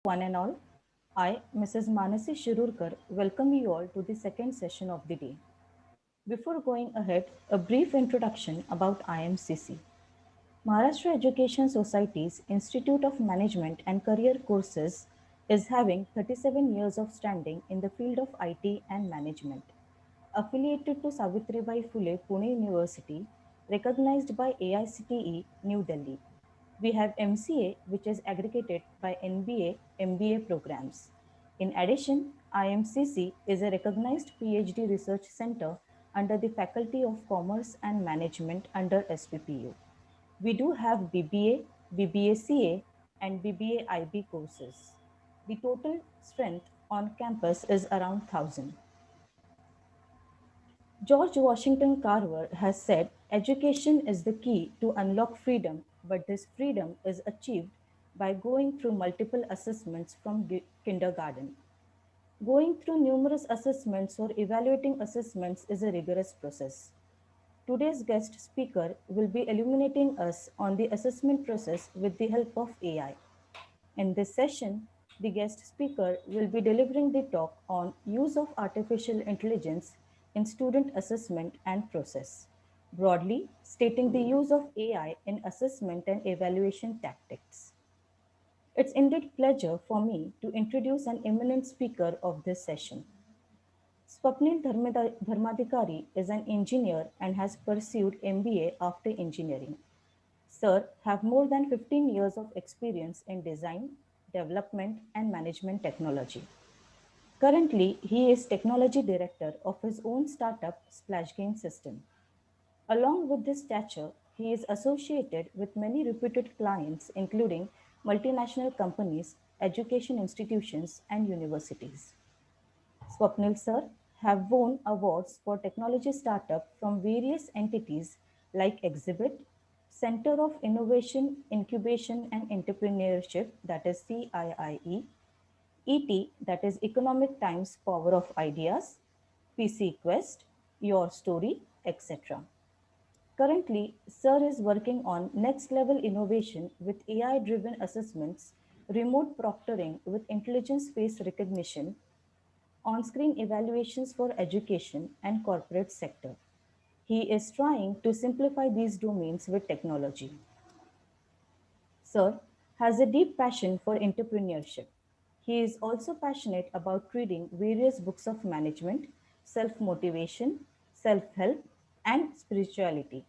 one and all. I, Mrs. Manasi Shirurkar, welcome you all to the second session of the day. Before going ahead, a brief introduction about IMCC. Maharashtra Education Society's Institute of Management and Career Courses is having 37 years of standing in the field of IT and management. Affiliated to Savitribai Phule Pune University, recognized by AICTE New Delhi. We have MCA, which is aggregated by NBA, MBA programs. In addition, IMCC is a recognized PhD research center under the Faculty of Commerce and Management under SPPU. We do have BBA, BBA-CA, and BBA-IB courses. The total strength on campus is around 1,000. George Washington Carver has said, education is the key to unlock freedom, but this freedom is achieved by going through multiple assessments from kindergarten. Going through numerous assessments or evaluating assessments is a rigorous process. Today's guest speaker will be illuminating us on the assessment process with the help of AI. In this session, the guest speaker will be delivering the talk on use of artificial intelligence in student assessment and process, broadly stating the use of AI in assessment and evaluation tactics. It's indeed pleasure for me to introduce an eminent speaker of this session. Swapnil Dharmadhikari is an engineer and has pursued MBA after engineering. Sir have more than 15 years of experience in design, development, and management technology. Currently, he is technology director of his own startup, Splashgain System. Along with this stature, he is associated with many reputed clients, including multinational companies, education institutions, and universities. Swapnil sir have won awards for technology startup from various entities like Exhibit, Center of Innovation, Incubation and Entrepreneurship, that is CIIE, ET, that is Economic Times Power of Ideas, PC Quest, Your Story, etc. Currently, Sir is working on next level innovation with AI driven assessments, remote proctoring with intelligence face recognition, on-screen evaluations for education and corporate sector. He is trying to simplify these domains with technology. Sir has a deep passion for entrepreneurship. He is also passionate about reading various books of management, self-motivation, self-help, and spirituality.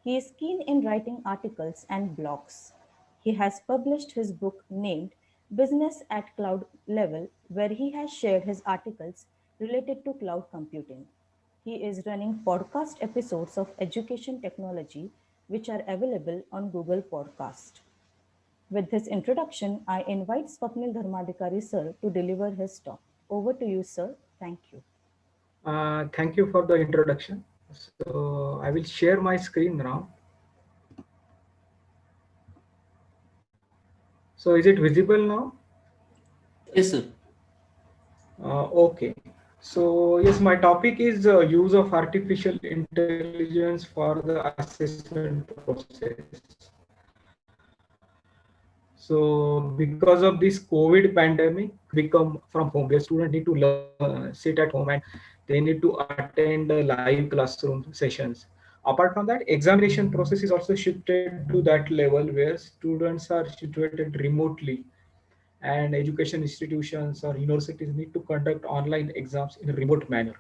He is keen in writing articles and blogs. He has published his book named Business at Cloud Level, where he has shared his articles related to cloud computing. He is running podcast episodes of education technology, which are available on Google Podcast. With this introduction, I invite Swapnil Dharmadhikari sir to deliver his talk. Over to you, sir. Thank you. Thank you for the introduction. So I will share my screen now. So is it visible now? Yes, sir. Okay. So yes, my topic is use of artificial intelligence for the assessment process. So because of this COVID pandemic, become from home where students need to sit at home and they need to attend live classroom sessions. Apart from that, examination process is also shifted to that level where students are situated remotely and education institutions or universities need to conduct online exams in a remote manner.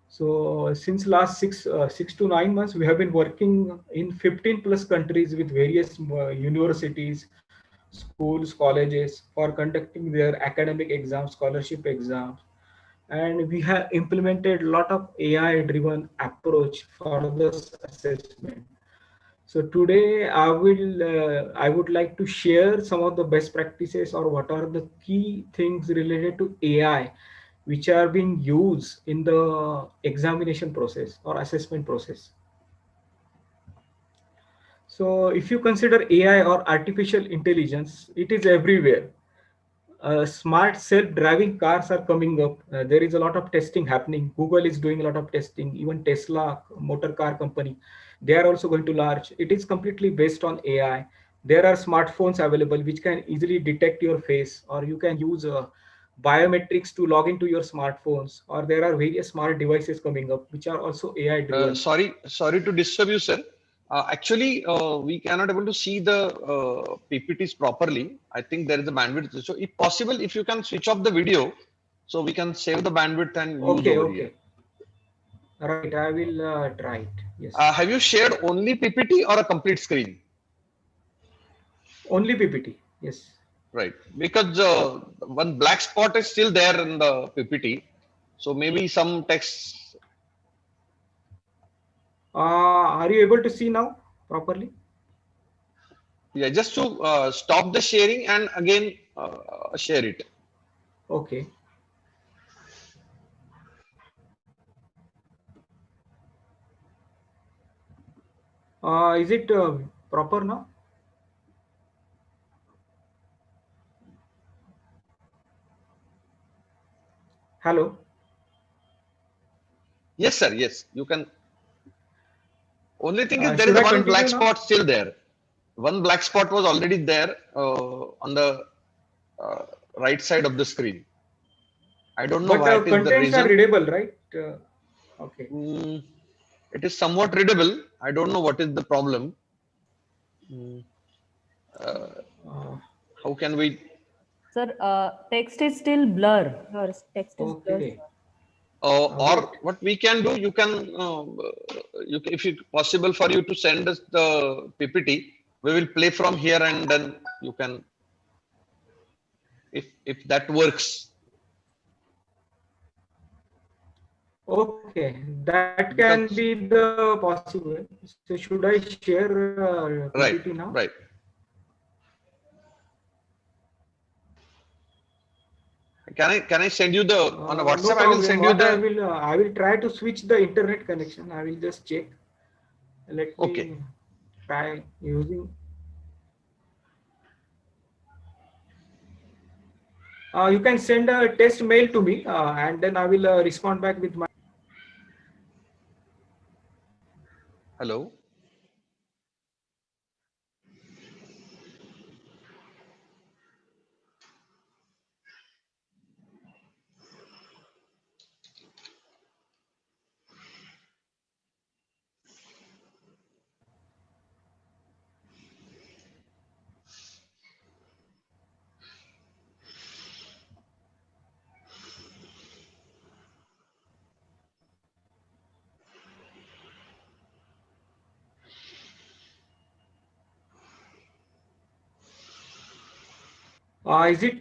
So since last 6 to 9 months, we have been working in 15 plus countries with various universities, schools, colleges for conducting their academic exams, scholarship exams, and we have implemented a lot of AI-driven approach for this assessment. So today I would like to share some of the best practices or what are the key things related to AI which are being used in the examination process or assessment process. So if you consider AI or artificial intelligence, it is everywhere. Smart self-driving cars are coming up. There is a lot of testing happening. Google is doing a lot of testing. Even Tesla, motor car company, they are also going to launch. It is completely based on AI. there are smartphones available which can easily detect your face, or you can use biometrics to log into your smartphones, or there are various smart devices coming up which are also AI driven. Sorry to disturb you, sir. Actually, we cannot able to see the PPTs properly. I think there is a bandwidth. So, if possible, if you can switch off the video, so we can save the bandwidth and use Okay, over here. okay, right, I will try it. Yes, Have you shared only PPT or a complete screen? only PPT. Yes. Right, because one black spot is still there in the PPT. So maybe some text. Are you able to see now properly? Yeah, just to stop the sharing and again share it. Okay. Is it proper now? Hello. Yes, sir. Yes, you can. Only thing is there Should is a I one black continue now? spot still there. One black spot was already there on the uh, right side of the screen. I don't know But why it is the contents are reason. readable, right? Okay. Mm, it is somewhat readable. I don't know what is the problem. Mm, Uh, how can we? Sir, text is still blur. Your text is blur, okay. sir. Or Wait. what we can do, you can, if it's possible for you to send us the PPT, we will play from here and then you can, if that works. Okay. That can Because be the possible. So should I share PPT right, now? right. Can I send you the on a No WhatsApp? I will problem. send you What the. I will try to switch the internet connection. I will just check. Let Okay, me try using. You can send a test mail to me, and then I will respond back with my. hello. Is it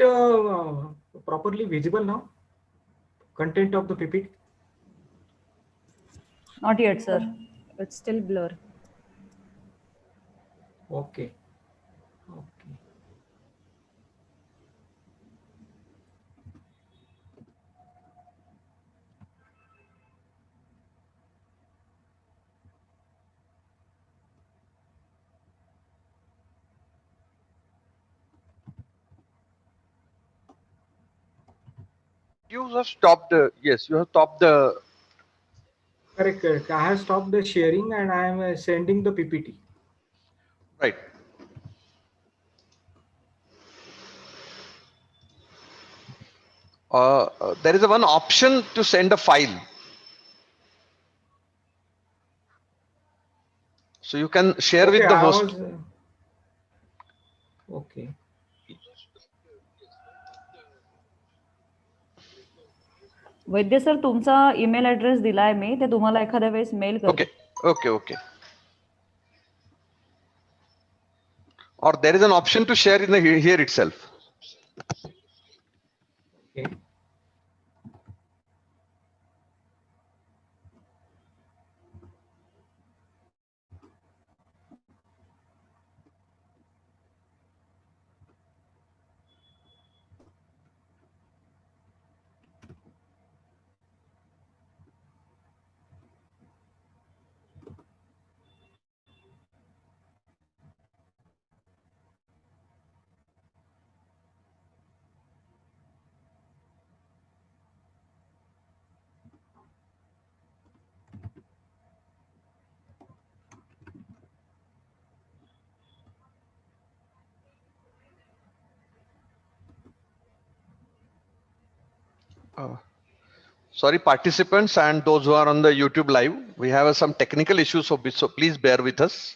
properly visible now? Content of the PPT. Not yet, sir. It's still blur. Okay. Okay. You have stopped the. Yes, you have stopped the. Correct, correct. I have stopped the sharing and I am sending the PPT. Right. There is a one option to send a file. So you can share Okay, with the I host. was. Okay. Vaidya sir तुमचा email address दिलाय मी ते तुम्हाला एखाद्या वेळेस mail करते. Okay, okay, okay. Or there is an option to share in the here itself. Okay. Uh, Sorry, participants and those who are on the YouTube live, we have some technical issues, so please bear with us.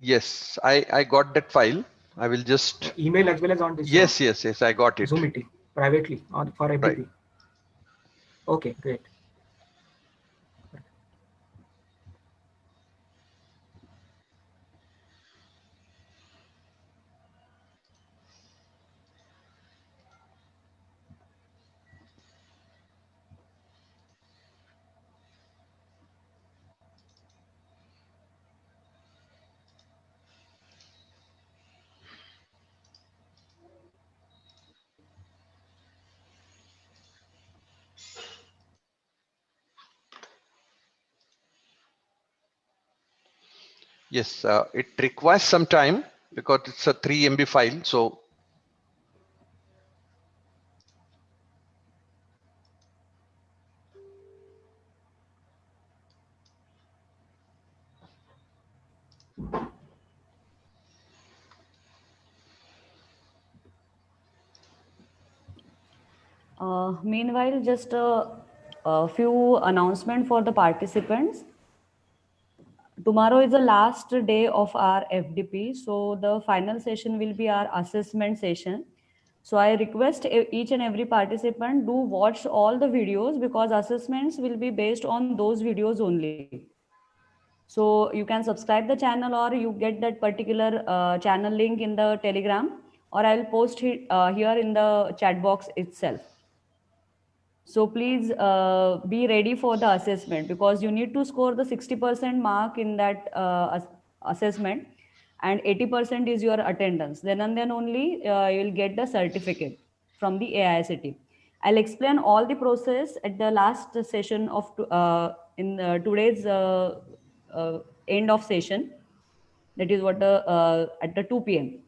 Yes, I got that file. I will just. Email as well as on this Yes, I got it. Zoom meeting privately on for Right. FDP. Okay, great. Yes, it requires some time because it's a 3 MB file. So Meanwhile, just a few announcement for the participants. Tomorrow is the last day of our FDP, so the final session will be our assessment session. So I request each and every participant do watch all the videos because assessments will be based on those videos only. So you can subscribe the channel or you get that particular channel link in the Telegram, or I'll post it here in the chat box itself. So please be ready for the assessment because you need to score the 60% mark in that assessment, and 80% is your attendance. Then and then only you will get the certificate from the AICT. I'll explain all the process at the last session of in today's uh, end of session. That is what the at the 2 p.m.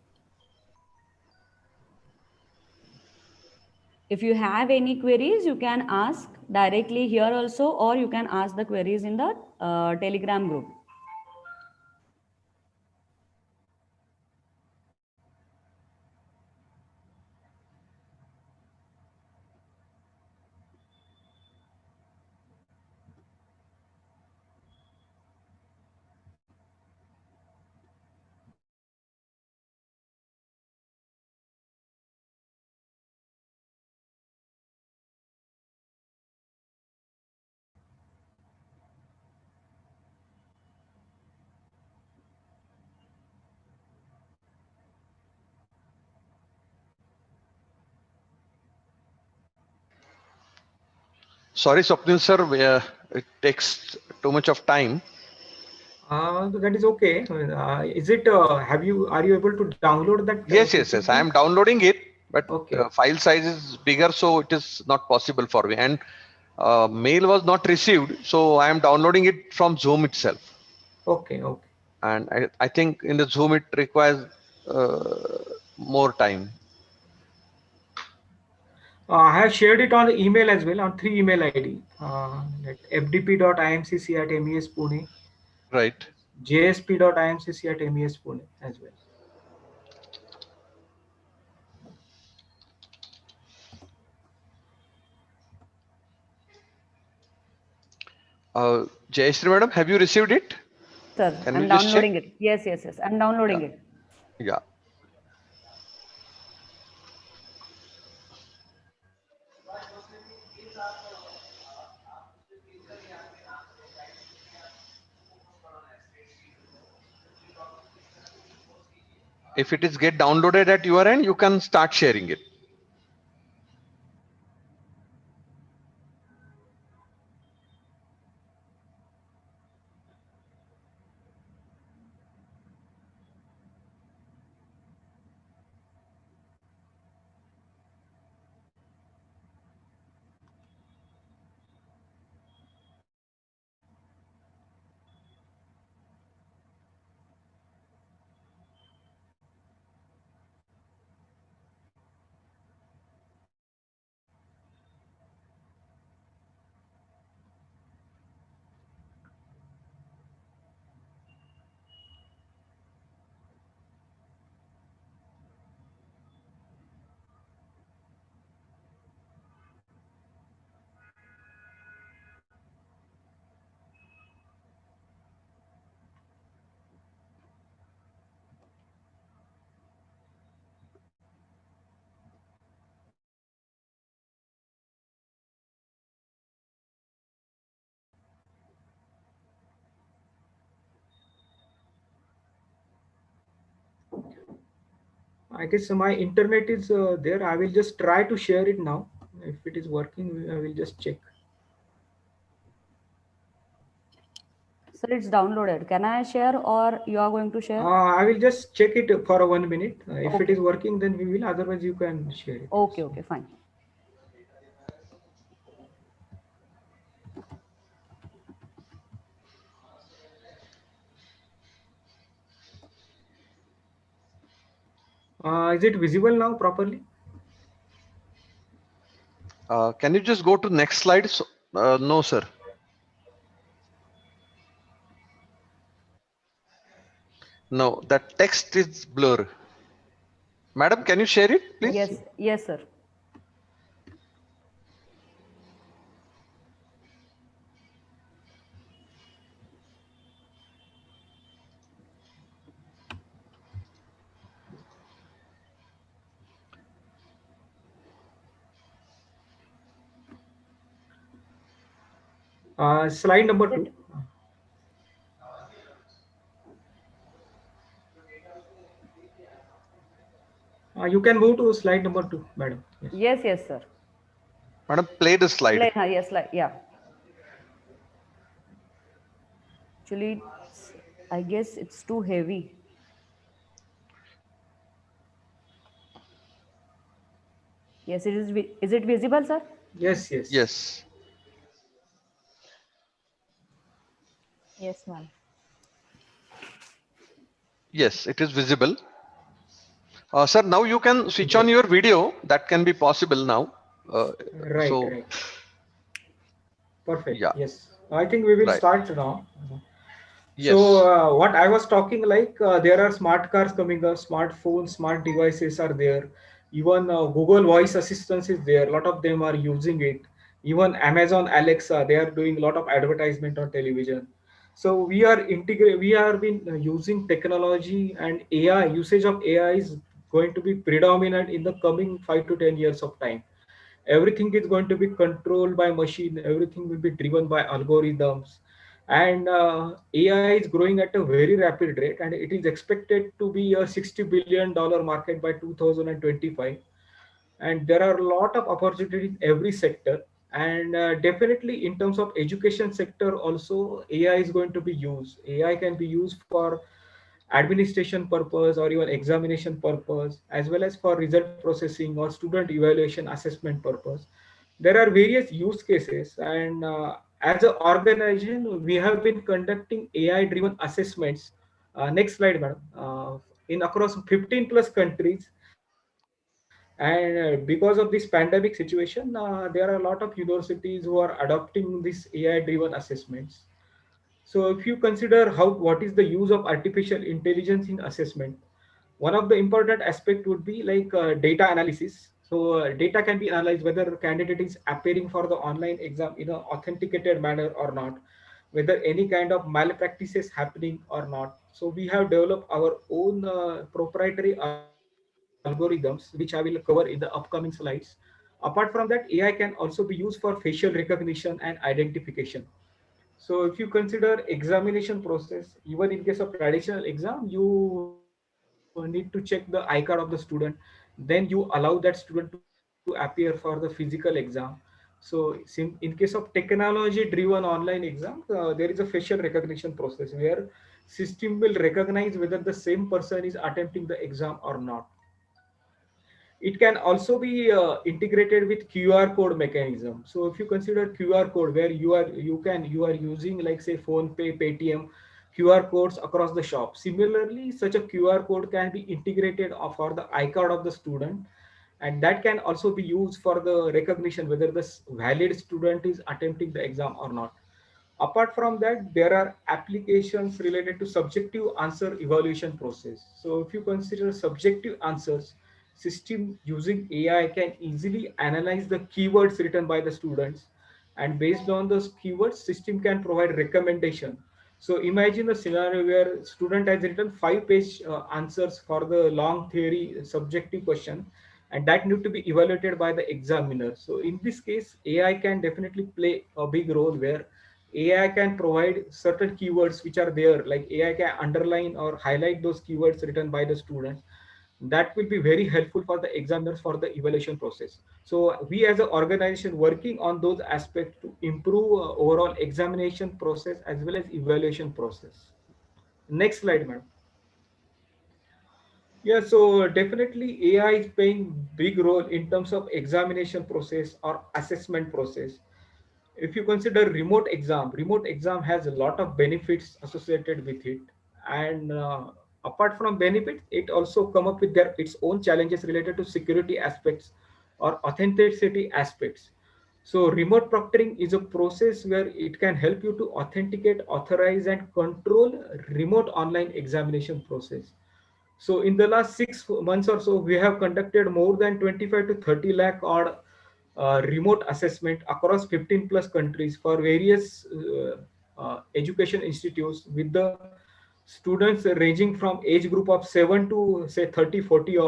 If you have any queries, you can ask directly here also, or you can ask the queries in the Telegram group. sorry, Swapnil sir, it takes too much of time. That is okay. Is it? Have you? Are you able to download that? Yes. I am downloading it, but Okay. file size is bigger, so it is not possible for me. And mail was not received, so I am downloading it from Zoom itself. Okay. Okay. And I think in the Zoom it requires more time. I have shared it on the email as well on 3 email ID. That fdp.imcc@mes Pune, Right. jsp.imcc@mes Pune as well. Jayashree madam, have you received it? Yes, sir. Can you I'm just check? downloading it. Yes. I'm Yeah. downloading it. Yeah. If it is get downloaded at your end, you can start sharing it. I guess my internet is there. I will just try to share it now. If it is working, I will just check. Sir, it's downloaded. Can I share or you are going to share? I will just check it for 1 minute. If it Okay. is working, then we will. Otherwise, you can share it. Okay, So, okay, fine. is it visible now properly? Can you just go to next slide? So, no, sir. No, that text is blur. Madam, can you share it, please? Yes, yes, sir. Slide number Is two. it? You can move to slide number two, madam. Yes. Yes, yes, sir. Madam, play the slide. Yes, yeah. Actually, I guess it's too heavy. Yes, it is. Is it visible, sir? Yes, yes. Yes. Yes, ma'am. Yes, it is visible. Sir, now you can switch on Great. your video. That can be possible now. Uh, Right, so, right. Perfect. yeah, Yes. I think we will right. start now. So Yes. what I was talking like there are smart cars coming up, smartphones, smart devices are there. Even Google Voice Assistance is there. A lot of them are using it. Even Amazon Alexa, they are doing a lot of advertisement on television. So we are integrate. We are been using technology and AI. Usage of AI is going to be predominant in the coming 5 to 10 years of time. Everything is going to be controlled by machine. Everything will be driven by algorithms, and AI is growing at a very rapid rate, and it is expected to be a $60 billion market by 2025. And there are a lot of opportunities in every sector, and definitely in terms of education sector also AI is going to be used. AI can be used for administration purpose or even examination purpose, as well as for result processing or student evaluation assessment purpose. There are various use cases, and as an organization we have been conducting AI driven assessments. Next slide, madam. In across 15 plus countries, and because of this pandemic situation, there are a lot of universities who are adopting this AI driven assessments. So if you consider how what is the use of artificial intelligence in assessment, one of the important aspect would be like data analysis. So data can be analyzed whether candidate is appearing for the online exam in an authenticated manner or not, whether any kind of malpractice is happening or not. So we have developed our own proprietary algorithms, which I will cover in the upcoming slides. Apart from that, AI can also be used for facial recognition and identification. So if you consider examination process, even in case of traditional exam, you need to check the I card of the student. Then you allow that student to appear for the physical exam. So in case of technology-driven online exam, there is a facial recognition process where system will recognize whether the same person is attempting the exam or not. It can also be integrated with QR code mechanism. So if you consider QR code where you are using like say phone pay, Paytm, QR codes across the shop. Similarly, such a QR code can be integrated for the iCard of the student, and that can also be used for the recognition whether the valid student is attempting the exam or not. Apart from that, there are applications related to subjective answer evaluation process. So if you consider subjective answers, system using AI can easily analyze the keywords written by the students, and based on those keywords, system can provide recommendation. So imagine a scenario where student has written 5 page answers for the long theory subjective question, and that need to be evaluated by the examiner. So in this case, AI can definitely play a big role where AI can provide certain keywords which are there, like AI can underline or highlight those keywords written by the students. that will be very helpful for the examiners for the evaluation process. So we as an organization working on those aspects to improve overall examination process as well as evaluation process. Next slide, madam. Yeah, so definitely AI is playing big role in terms of examination process or assessment process. If you consider remote exam has a lot of benefits associated with it, and apart from benefits, it also come up with their its own challenges related to security aspects or authenticity aspects. So remote proctoring is a process where it can help you to authenticate, authorize, and control remote online examination process. So in the last 6 months or so, we have conducted more than 25 to 30 lakh odd remote assessment across 15 plus countries for various education institutes with the students ranging from age group of 7 to say 30, 40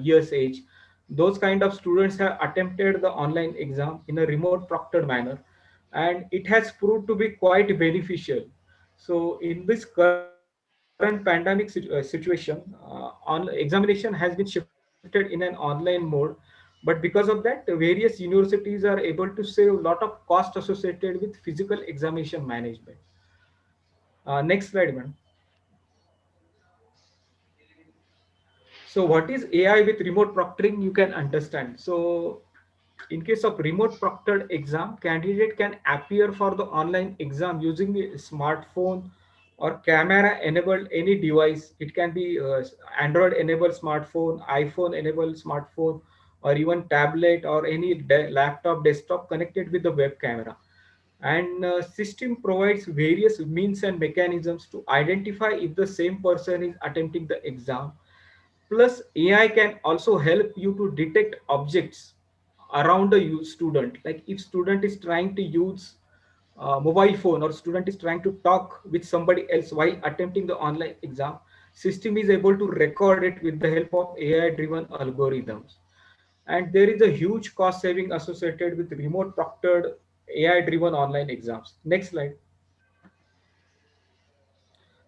years age. Those kind of students have attempted the online exam in a remote proctored manner, and it has proved to be quite beneficial. So in this current pandemic situation, examination has been shifted in an online mode, but because of that, various universities are able to save a lot of cost associated with physical examination management. Next slide, madam. So what is AI with remote proctoring? You can understand. So in case of remote proctored exam, candidate can appear for the online exam using a smartphone or camera enabled any device. It can be Android enabled smartphone, iPhone enabled smartphone, or even tablet or any laptop, desktop connected with the web camera. And system provides various means and mechanisms to identify if the same person is attempting the exam. Plus, AI can also help you to detect objects around the student. Like if student is trying to use mobile phone or student is trying to talk with somebody else while attempting the online exam, system is able to record it with the help of AI-driven algorithms. And there is a huge cost saving associated with remote proctored AI-driven online exams. Next slide.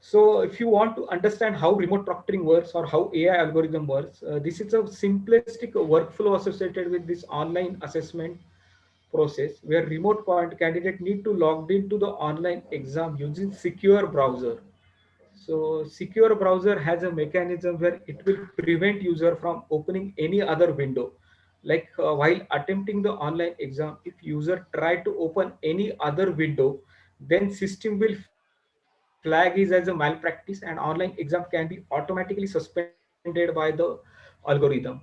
So if you want to understand how remote proctoring works or how AI algorithm works, this is a simplistic workflow associated with this online assessment process where remote point candidate need to log into the online exam using secure browser. So secure browser has a mechanism where it will prevent user from opening any other window. Like while attempting the online exam, if user try to open any other window, then system will flag it as a malpractice and online exam can be automatically suspended by the algorithm.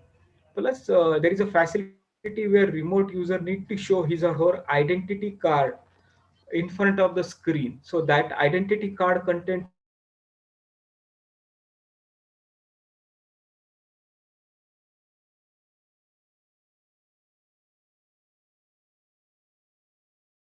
Plus, there is a facility where remote user need to show his or her identity card in front of the screen. So that identity card contains various information like name, email, passport, passport size photo,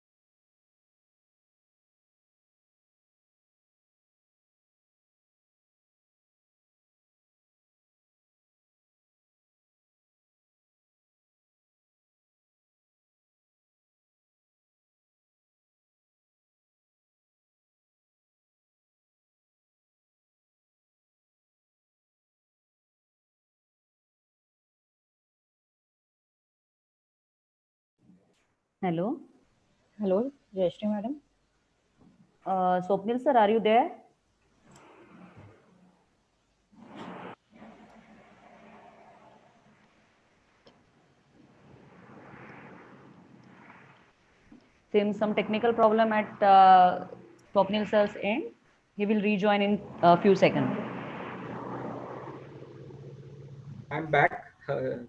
Hello. Hello, Jayashri madam. Swapnil sir, are you there? Seems some technical problem at Swapnil sir's end. He will rejoin in a few seconds. I'm back.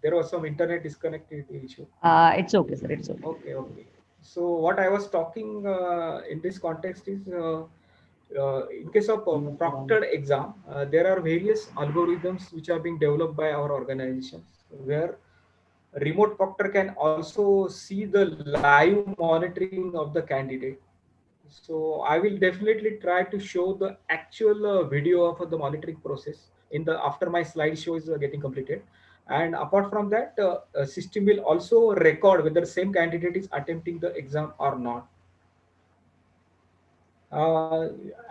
There was some internet disconnectivity issue. It's okay, sir. It's okay. Okay, okay. So what I was talking in this context is in case of proctored exam, there are various algorithms which are being developed by our organizations where remote proctor can also see the live monitoring of the candidate. So I will definitely try to show the actual video of the monitoring process in the after my slideshow is getting completed. And apart from that, system will also record whether same candidate is attempting the exam or not.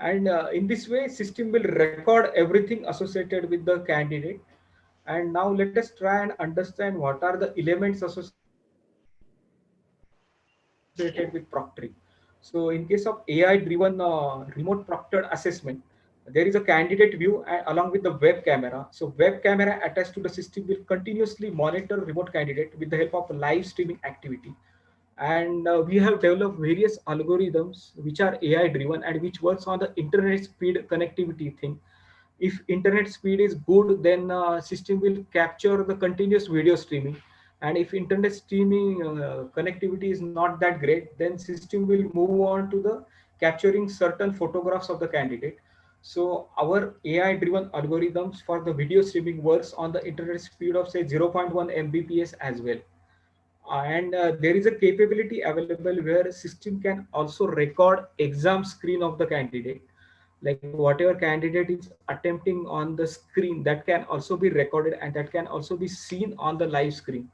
And in this way, system will record everything associated with the candidate. And now let us try and understand what are the elements associated with proctoring. So in case of AI-driven remote proctored assessment, there is a candidate view along with the web camera. So web camera attached to the system will continuously monitor remote candidate with the help of live streaming activity. And we have developed various algorithms which are AI driven and which works on the internet speed connectivity thing. If internet speed is good, then system will capture the continuous video streaming. And if internet streaming connectivity is not that great, then system will move on to the capturing certain photographs of the candidate. So our AI driven algorithms for the video streaming works on the internet speed of say 0.1 mbps as well. And there is a capability available where system can also record exam screen of the candidate, like whatever candidate is attempting on the screen, that can also be recorded and that can also be seen on the live screen.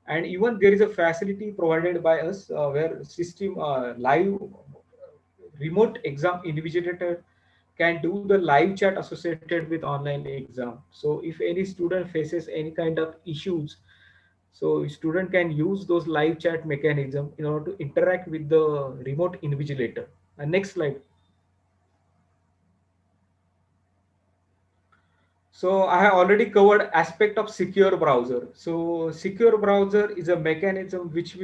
And even there is a facility provided by us where system live remote exam invigilator can do the live chat associated with online exam. So if any student faces any kind of issues, so student can use those live chat mechanism in order to interact with the remote invigilator. And next slide. So I have already covered aspect of secure browser. So secure browser is a mechanism which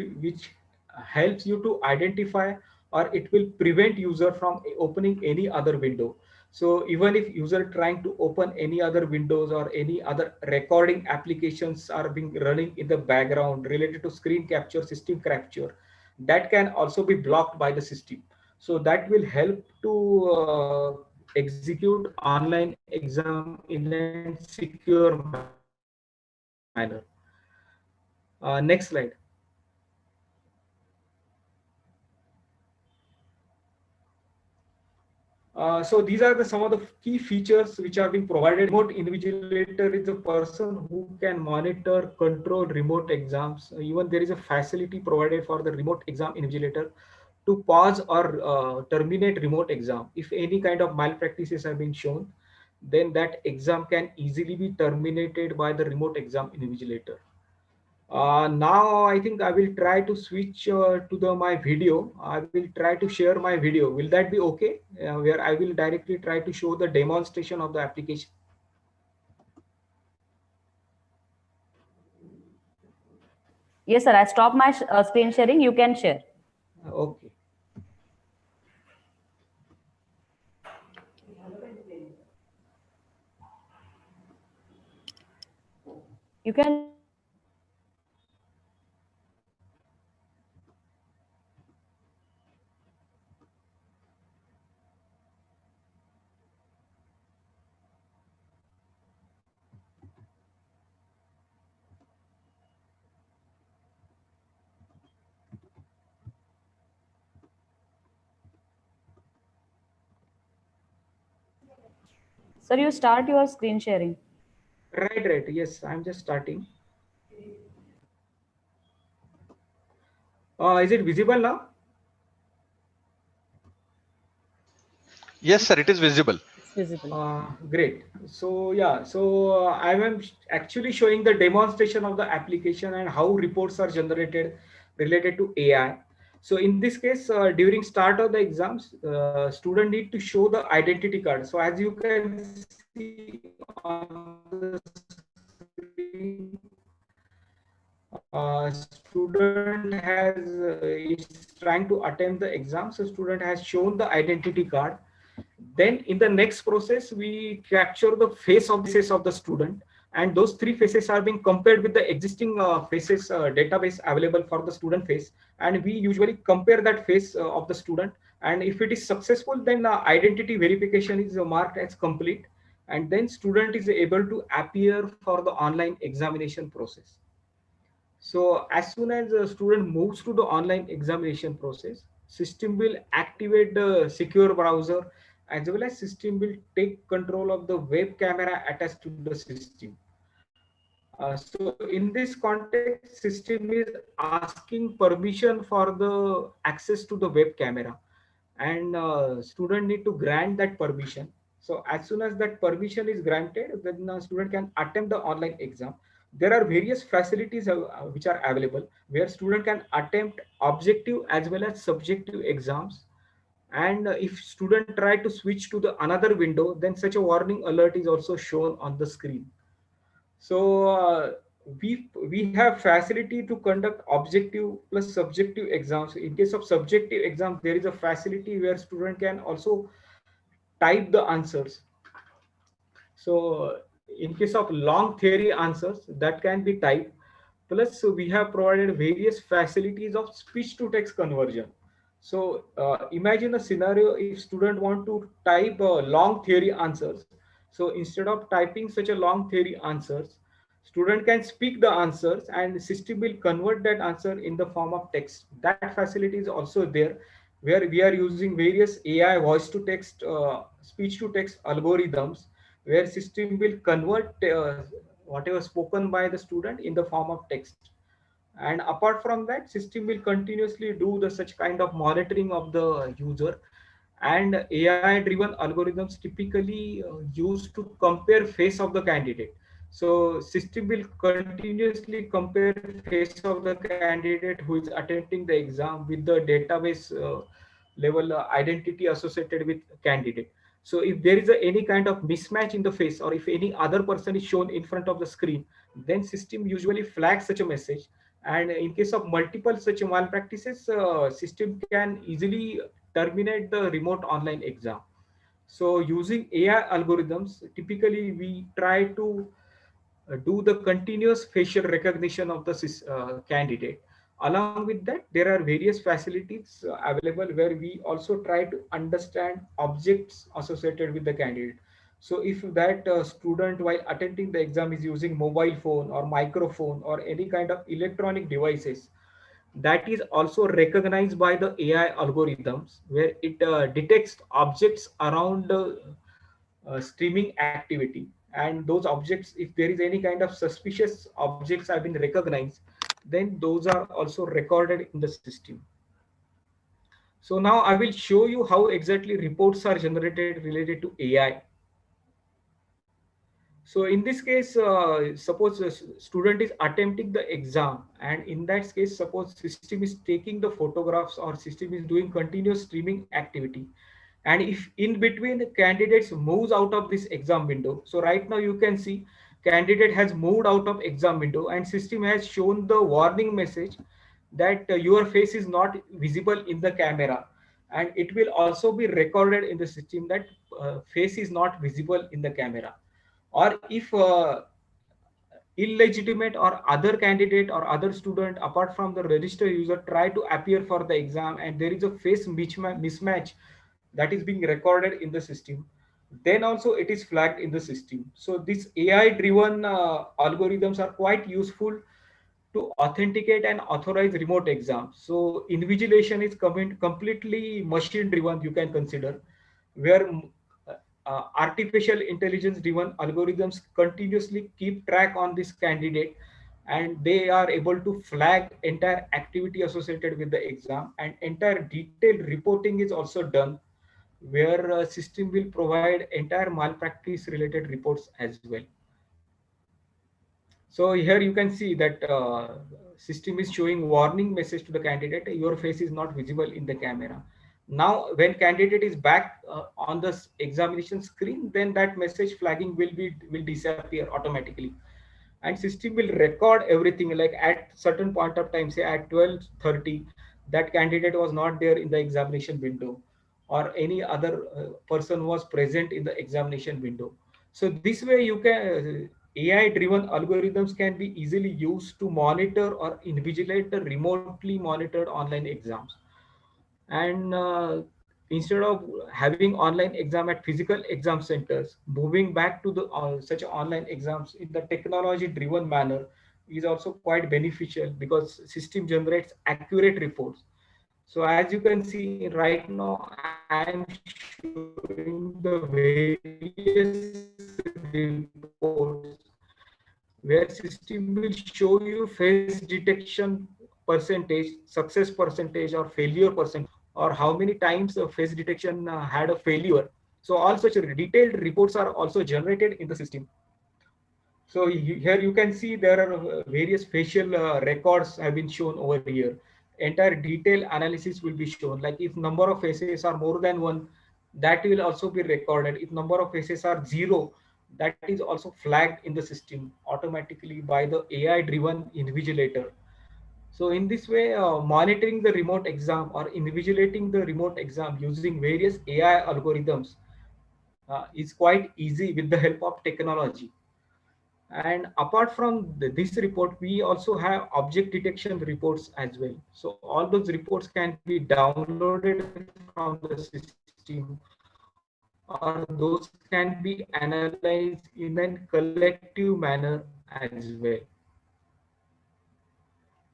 helps you to identify, or it will prevent user from opening any other window. So even if user trying to open any other windows or any other recording applications are being running in the background related to screen capture, system capture, that can also be blocked by the system. So that will help to execute online exam in a secure manner. Next slide. So these are some of the key features which are being provided. Remote invigilator is a person who can monitor, control remote exams. Even there is a facility provided for the remote exam invigilator to pause or terminate remote exam. If any kind of malpractices have been shown, then that exam can easily be terminated by the remote exam invigilator. Now I think I will try to switch to my video. I will try to share my video. Will that be okay? Where I will directly try to show the demonstration of the application. Yes, sir. I stopped my screen sharing. You can share. Okay. You can. Sir, you start your screen sharing. Right, right. Yes, I'm just starting. Is it visible now? Yes, sir, it is visible. It's visible. Great. So yeah, so I am actually showing the demonstration of the application and how reports are generated related to AI. So in this case, during start of the exams, student need to show the identity card. So as you can see on the screen, student has is trying to attempt the exam. So student has shown the identity card. Then in the next process, we capture the face of the student, and those three faces are being compared with the existing faces database available for the student face. And we usually compare that face of the student. And if it is successful, then identity verification is marked as complete. And then student is able to appear for the online examination process. So as soon as the student moves to the online examination process, system will activate the secure browser, as well as system will take control of the web camera attached to the system. So in this context, system is asking permission for the access to the web camera, and student need to grant that permission. So as soon as that permission is granted, then the student can attempt the online exam. There are various facilities which are available where student can attempt objective as well as subjective exams. And if student try to switch to the another window, then such a warning alert is also shown on the screen. So we have facility to conduct objective plus subjective exams. In case of subjective exams, there is a facility where student can also type the answers. So in case of long theory answers, that can be typed. Plus we have provided various facilities of speech to text conversion. So imagine a scenario if student want to type long theory answers. So instead of typing such a long theory answers, student can speak the answers and system will convert that answer in the form of text. That facility is also there, where we are using various AI voice to text, speech to text algorithms, where system will convert whatever spoken by the student in the form of text. And apart from that, system will continuously do the such kind of monitoring of the user. And AI driven algorithms typically used to compare face of the candidate. So system will continuously compare face of the candidate who is attempting the exam with the database level identity associated with candidate. So if there is any kind of mismatch in the face, or if any other person is shown in front of the screen, then system usually flags such a message. And in case of multiple such malpractices, system can easily terminate the remote online exam. So using AI algorithms, typically we try to do the continuous facial recognition of the candidate. Along with that, there are various facilities available where we also try to understand objects associated with the candidate. So if that student while attending the exam is using mobile phone or microphone or any kind of electronic devices, that is also recognized by the AI algorithms, where it detects objects around streaming activity. And those objects, if there is any kind of suspicious objects have been recognized, then those are also recorded in the system. So now I will show you how exactly reports are generated related to AI. So in this case, suppose a student is attempting the exam, and in that case, suppose system is taking the photographs or system is doing continuous streaming activity. And if in between the candidates moves out of this exam window, so right now you can see candidate has moved out of exam window and system has shown the warning message that your face is not visible in the camera. And it will also be recorded in the system that face is not visible in the camera. Or if illegitimate or other candidate or other student apart from the registered user try to appear for the exam and there is a face mismatch that is being recorded in the system, then also it is flagged in the system. So these AI driven algorithms are quite useful to authenticate and authorize remote exams. So invigilation is completely machine driven, you can consider, where artificial intelligence driven algorithms continuously keep track on this candidate, and they are able to flag entire activity associated with the exam, and entire detailed reporting is also done, where system will provide entire malpractice related reports as well. So here you can see that system is showing warning message to the candidate, your face is not visible in the camera. Now when candidate is back on the examination screen, then that message flagging will disappear automatically. And system will record everything, like at certain point of time, say at 12:30, that candidate was not there in the examination window, or any other person was present in the examination window. So this way you can AI driven algorithms can be easily used to monitor or invigilate the remotely monitored online exams. And instead of having online exam at physical exam centers, moving back to the such online exams in the technology driven manner is also quite beneficial, because system generates accurate reports. So as you can see right now, I am showing the various reports where system will show you face detection percentage, success percentage or failure percentage, or how many times face detection had a failure. So all such detailed reports are also generated in the system. So here you can see there are various facial records have been shown over here. Entire detail analysis will be shown. Like if number of faces are more than one, that will also be recorded. If number of faces are zero, that is also flagged in the system automatically by the AI-driven invigilator. So in this way, monitoring the remote exam or invigilating the remote exam using various AI algorithms is quite easy with the help of technology. And apart from this report, we also have object detection reports as well. So all those reports can be downloaded from the system, or those can be analyzed in a collective manner as well.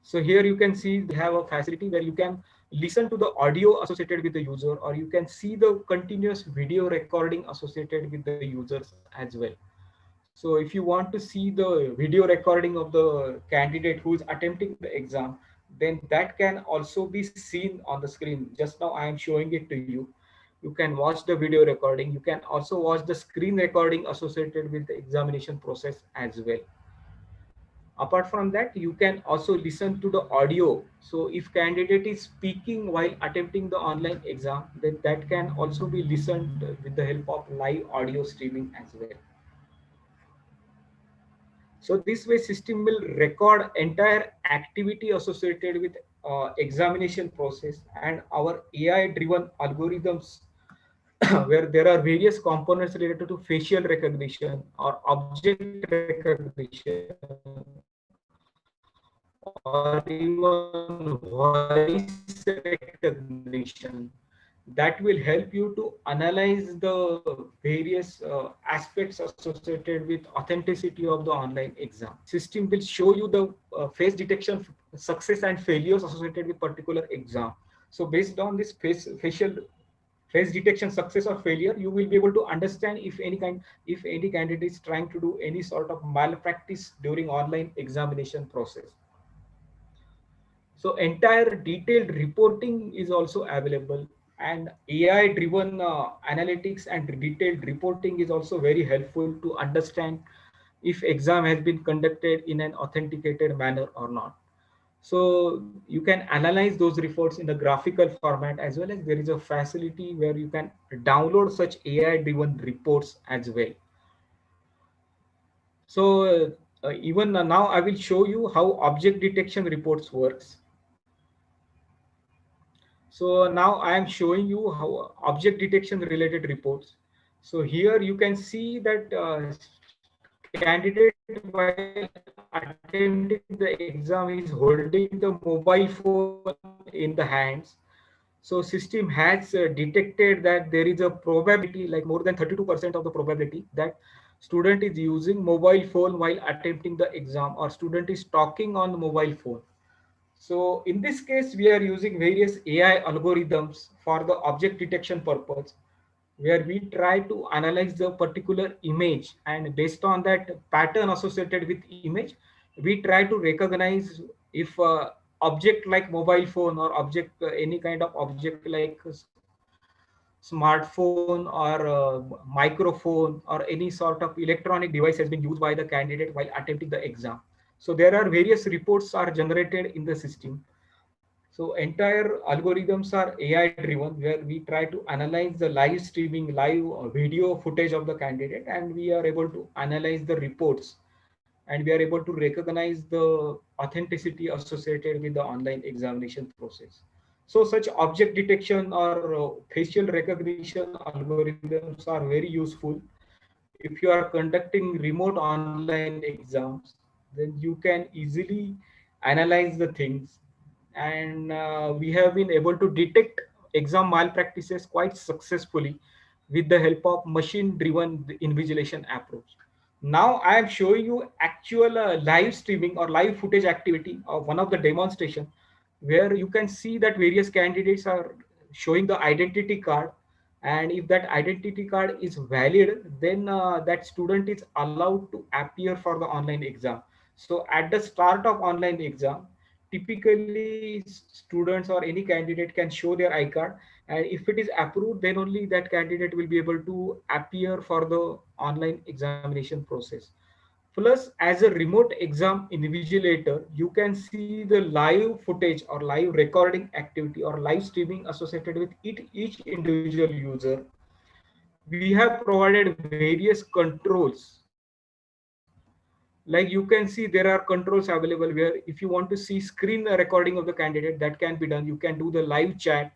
So here you can see we have a facility where you can listen to the audio associated with the user, or you can see the continuous video recording associated with the users as well. So if you want to see the video recording of the candidate who is attempting the exam, then that can also be seen on the screen. Just now I am showing it to you. You can watch the video recording. You can also watch the screen recording associated with the examination process as well. Apart from that, you can also listen to the audio. So if candidate is speaking while attempting the online exam, then that can also be listened with the help of live audio streaming as well. So this way system will record entire activity associated with examination process, and our AI driven algorithms where there are various components related to facial recognition or object recognition or even voice recognition, that will help you to analyze the various aspects associated with authenticity of the online exam. System will show you the face detection success and failures associated with particular exam. So based on this facial face detection success or failure, you will be able to understand if any candidate is trying to do any sort of malpractice during online examination process. So entire detailed reporting is also available, and AI driven analytics and detailed reporting is also very helpful to understand if exam has been conducted in an authenticated manner or not. So you can analyze those reports in the graphical format, as well as there is a facility where you can download such AI driven reports as well. So even now I will show you how object detection reports works. So now I am showing you how object detection related reports. So here you can see that candidate while attempting the exam is holding the mobile phone in the hands. So system has detected that there is a probability, like more than 32% of the probability, that student is using mobile phone while attempting the exam, or student is talking on the mobile phone. So in this case, we are using various AI algorithms for the object detection purpose, where we try to analyze the particular image, and based on that pattern associated with image, we try to recognize if object like mobile phone or object any kind of object like smartphone or microphone or any sort of electronic device has been used by the candidate while attempting the exam. So there are various reports are generated in the system. So entire algorithms are AI driven, where we try to analyze the live streaming, live video footage of the candidate, and we are able to analyze the reports, and we are able to recognize the authenticity associated with the online examination process. So such object detection or facial recognition algorithms are very useful. If you are conducting remote online exams, then you can easily analyze the things. And we have been able to detect exam malpractices quite successfully with the help of machine driven invigilation approach. Now I am showing you actual live streaming or live footage activity of one of the demonstration, where you can see that various candidates are showing the identity card, and if that identity card is valid, then that student is allowed to appear for the online exam. So at the start of online exam, typically students or any candidate can show their I card, and if it is approved, then only that candidate will be able to appear for the online examination process. Plus, as a remote exam invigilator, you can see the live footage or live recording activity or live streaming associated with each individual user. We have provided various controls. Like you can see, there are controls available where if you want to see screen recording of the candidate, that can be done. You can do the live chat.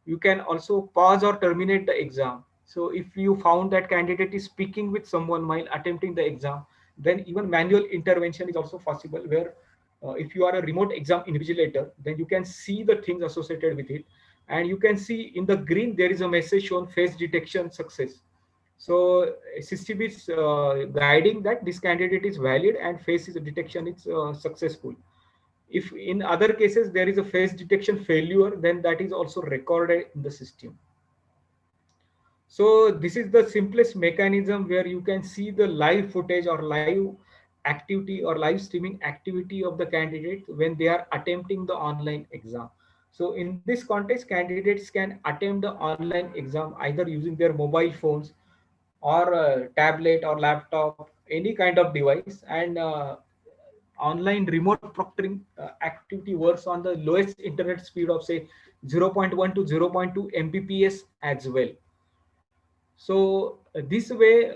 You can also pause or terminate the exam. So if you found that candidate is speaking with someone while attempting the exam, then even manual intervention is also possible where if you are a remote exam invigilator, then you can see the things associated with it. And you can see in the green, there is a message shown face detection success. So system is guiding that this candidate is valid and face detection is successful. If in other cases there is a face detection failure, then that is also recorded in the system. So this is the simplest mechanism where you can see the live footage or live activity or live streaming activity of the candidate when they are attempting the online exam. So in this context, candidates can attempt the online exam either using their mobile phones or tablet or laptop, any kind of device. And online remote proctoring activity works on the lowest internet speed of say zero point 0.1 to zero point 0.2 mbps as well. So this way,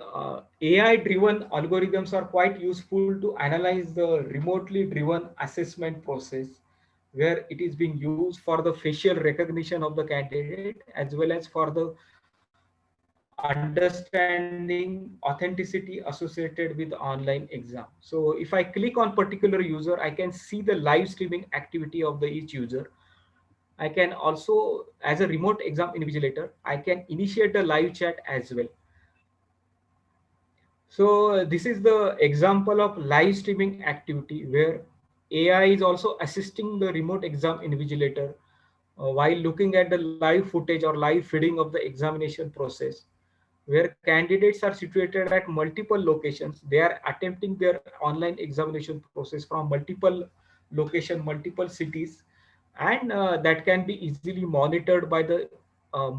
AI-driven algorithms are quite useful to analyze the remotely driven assessment process, where it is being used for the facial recognition of the candidate as well as for the understanding authenticity associated with online exam. So if I click on particular user, I can see the live streaming activity of the each user. I can also, as a remote exam invigilator, I can initiate the live chat as well. So this is the example of live streaming activity where AI is also assisting the remote exam invigilator while looking at the live footage or live feeding of the examination process, where candidates are situated at multiple locations. They are attempting their online examination process from multiple location, multiple cities, and that can be easily monitored by the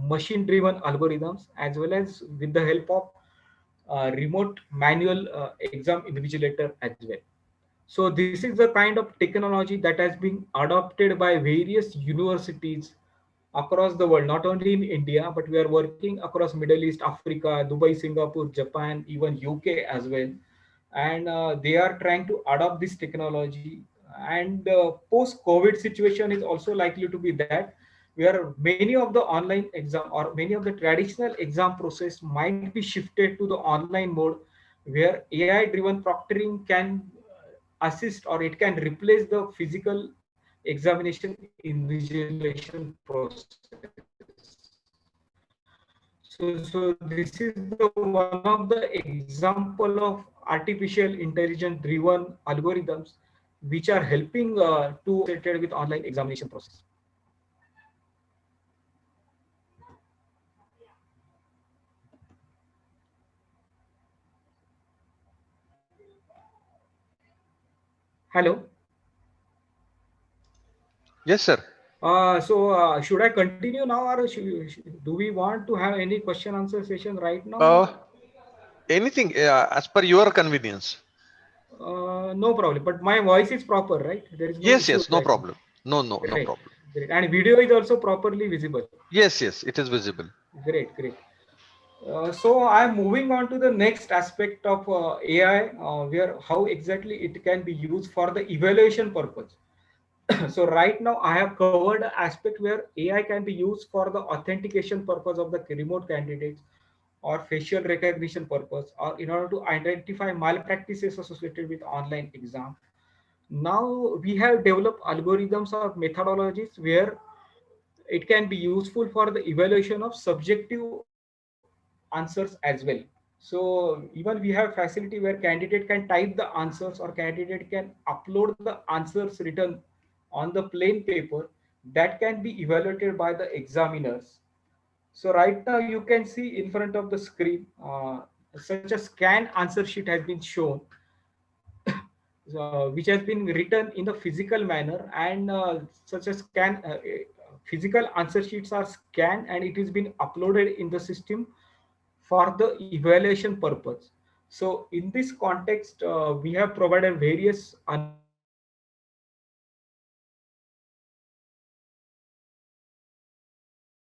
machine-driven algorithms as well as with the help of remote manual exam invigilator as well. So this is the kind of technology that has been adopted by various universities across the world, not only in India, but we are working across Middle East, Africa, Dubai, Singapore, Japan, even UK as well. And they are trying to adopt this technology. And post-COVID situation is also likely to be that where many of the online exam or many of the traditional exam process might be shifted to the online mode, where AI-driven proctoring can assist or it can replace the physical examination invigilation process. So this is the one of the example of artificial intelligence driven algorithms which are helping to associated with online examination process. Hello. Yes, sir. Should I continue now, or do we want to have any question answer session right now? Uh, Anything as per your convenience. No problem. But my voice is proper, right? There is no Yes, issues yes, no right now. problem. No Great, problem. great. And video is also properly visible. Yes, it is visible. Great, great. So I'm moving on to the next aspect of AI, where how exactly it can be used for the evaluation purpose. So right now I have covered an aspect where AI can be used for the authentication purpose of the remote candidates or facial recognition purpose or in order to identify malpractices associated with online exam. Now we have developed algorithms or methodologies where it can be useful for the evaluation of subjective answers as well. So even we have facility where candidate can type the answers or candidate can upload the answers written on the plain paper that can be evaluated by the examiners. So right now you can see in front of the screen, such a scan answer sheet has been shown, which has been written in the physical manner, and such a scan physical answer sheets are scanned and it is been uploaded in the system for the evaluation purpose. So in this context, we have provided various unstructured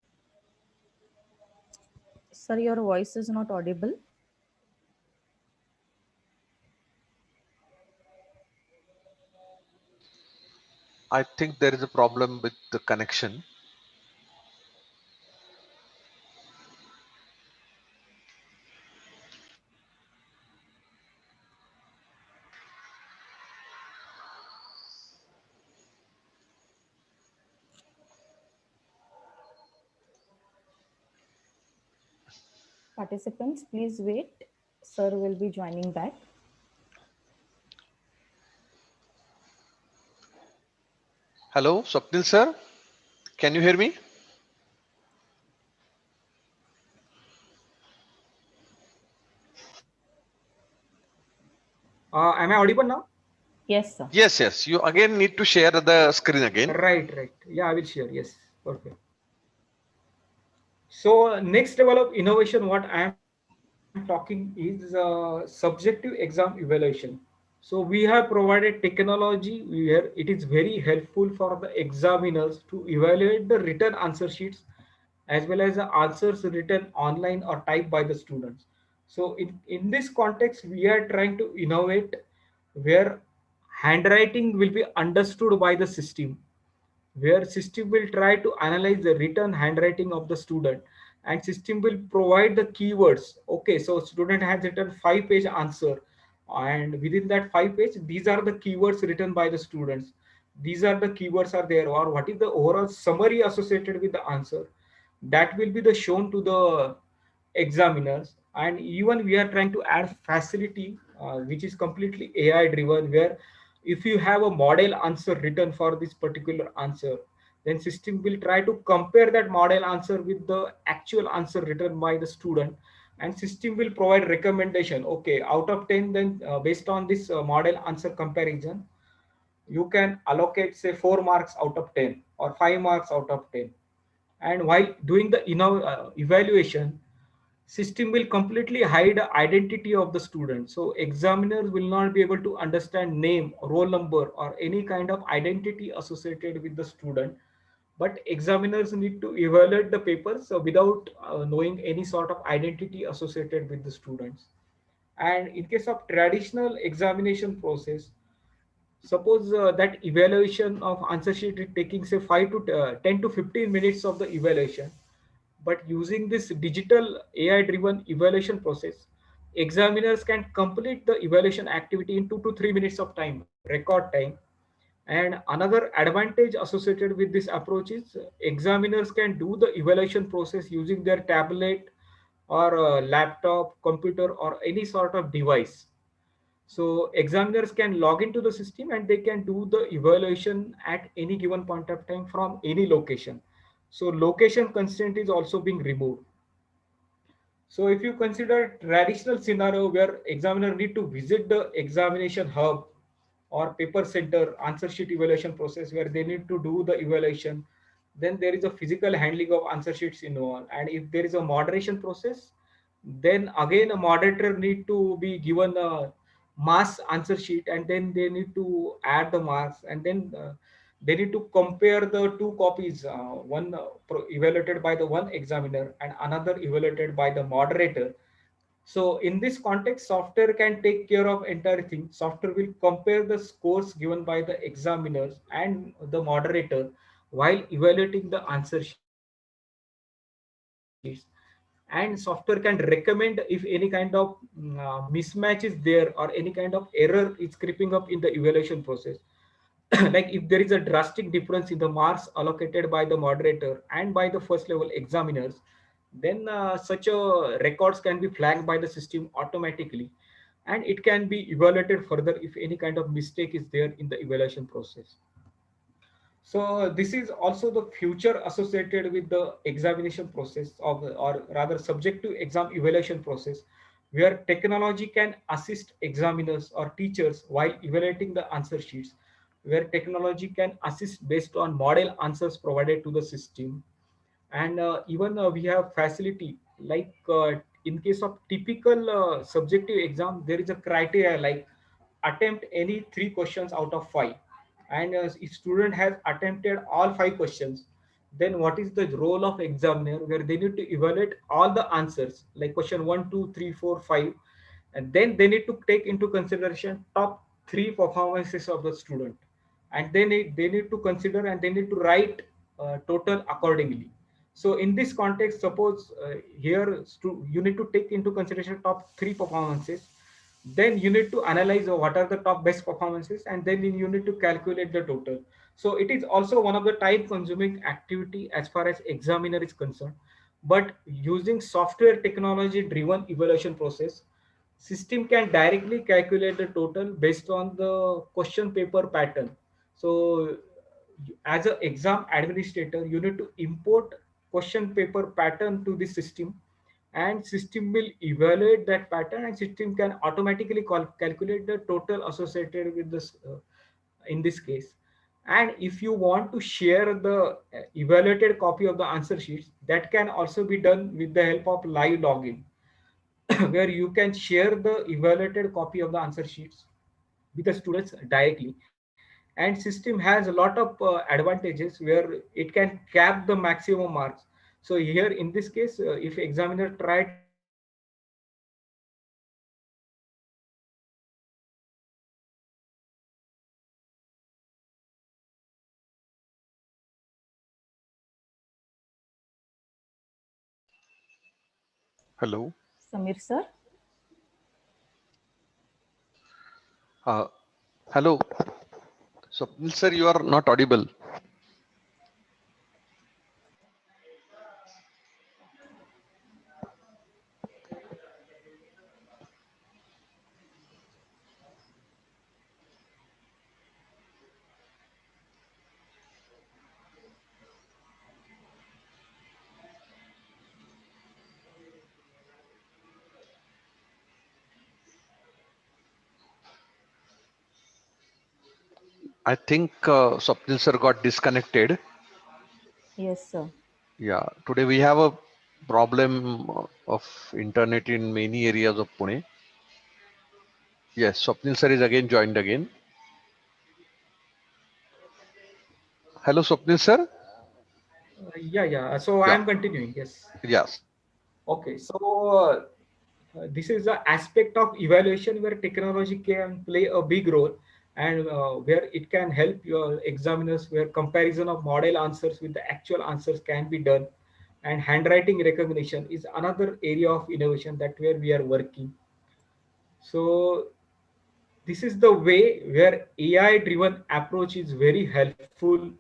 data like marks, grades, and Sir, your voice is not audible. I think there is a problem with the connection. Participants, please wait. Sir will be joining back. Hello, Swapnil sir. Can you hear me? am I audible now? Yes, sir. Yes, yes. You again need to share the screen again. Right. Yeah, I will share. Yes, perfect. So next level of innovation, what I am talking is subjective exam evaluation. So we have provided technology where it is very helpful for the examiners to evaluate the written answer sheets as well as the answers written online or typed by the students. So in this context, we are trying to innovate where handwriting will be understood by the system, where system will try to analyze the written handwriting of the student and system will provide the keywords. Okay, so student has written 5-page answer, and within that 5 page these are the keywords written by the students, these are the keywords are there, or what is the overall summary associated with the answer, that will be the shown to the examiners. And even we are trying to add facility which is completely AI driven, where if you have a model answer written for this particular answer, then system will try to compare that model answer with the actual answer written by the student, and system will provide recommendation. Okay, out of 10, then based on this model answer comparison, you can allocate say 4 marks out of 10 or 5 marks out of 10. And while doing the evaluation, system will completely hide the identity of the student, so examiners will not be able to understand name, roll number, or any kind of identity associated with the student. But examiners need to evaluate the papers without knowing any sort of identity associated with the students. And in case of traditional examination process, suppose that evaluation of answer sheet is taking say 5 to 10 to 15 minutes of the evaluation, but using this digital AI driven evaluation process, examiners can complete the evaluation activity in 2 to 3 minutes of time, record time. And another advantage associated with this approach is examiners can do the evaluation process using their tablet or laptop, computer, or any sort of device. So examiners can log into the system and they can do the evaluation at any given point of time from any location. So location constraint is also being removed. So if you consider traditional scenario where examiner need to visit the examination hub or paper center answer sheet evaluation process where they need to do the evaluation, then there is a physical handling of answer sheets involved. And if there is a moderation process, then again a moderator need to be given a mass answer sheet, and then they need to add the marks, and then they need to compare the two copies, one evaluated by the one examiner and another evaluated by the moderator. So in this context, software can take care of entire thing. Software will compare the scores given by the examiners and the moderator while evaluating the answer sheets. And software can recommend if any kind of mismatch is there or any kind of error is creeping up in the evaluation process. Like if there is a drastic difference in the marks allocated by the moderator and by the first level examiners, then such records can be flagged by the system automatically, and it can be evaluated further if any kind of mistake is there in the evaluation process. So this is also the future associated with the examination process of, or rather subjective exam evaluation process, where technology can assist examiners or teachers while evaluating the answer sheets. where technology can assist based on model answers provided to the system. And even we have facility like in case of typical subjective exam, there is a criteria like attempt any three questions out of five. And if student has attempted all five questions, then what is the role of examiner, where they need to evaluate all the answers like question 1, 2, 3, 4, 5, and then they need to take into consideration top three performances of the student, and they need to consider and they need to write total accordingly. So in this context, suppose here you need to take into consideration top three performances, then you need to analyze what are the top best performances, and then you need to calculate the total. So it is also one of the time consuming activity as far as examiner is concerned. But using software technology driven evaluation process, system can directly calculate the total based on the question paper pattern. So as an exam administrator, you need to import question paper pattern to the system, and system will evaluate that pattern, and system can automatically calculate the total associated with this in this case. And if you want to share the evaluated copy of the answer sheets, that can also be done with the help of live login, where you can share the evaluated copy of the answer sheets with the students directly. And system has a lot of advantages where it can cap the maximum marks. So here in this case, if examiner try to evaluate all the answers in a quick time, then system will automatically calculate the total associated with the Hello. Samir sir. Uh, Hello. Swapnil sir, you are not audible. I think Swapnil sir got disconnected. Yes, sir. Yeah, today we have a problem of internet in many areas of Pune. Yes, Swapnil sir is again joined again. Hello, Swapnil sir. yeah. So Yeah, I'm continuing. Yes. yes. Okay. So this is the aspect of evaluation where technology can play a big role, and where it can help your examiners, where comparison of model answers with the actual answers can be done, and handwriting recognition is another area of innovation that where we are working. So this is the way where AI driven approach is very helpful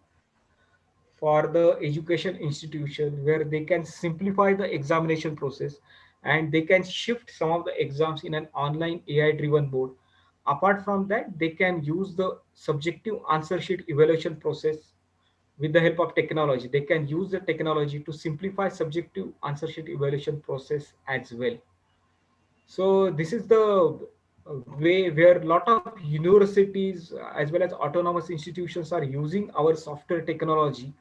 for the education institution, where they can simplify the examination process, and they can shift some of the exams in an online AI driven board. Apart from that, they can use the subjective answer sheet evaluation process with the help of technology. They can use the technology to simplify subjective answer sheet evaluation process as well. So this is the way where a lot of universities as well as autonomous institutions are using our software technology,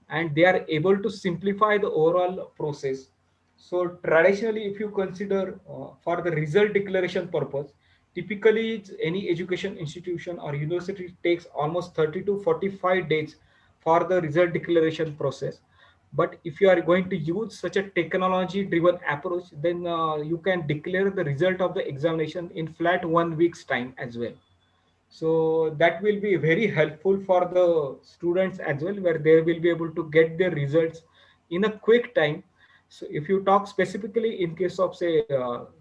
and they are able to simplify the overall process. So traditionally, if you consider for the result declaration purpose, typically any education institution or university takes almost 30 to 45 days for the result declaration process. But if you are going to use such a technology driven approach, then you can declare the result of the examination in flat 1 week's time as well. So that will be very helpful for the students as well, where they will be able to get their results in a quick time. So if you talk specifically in case of say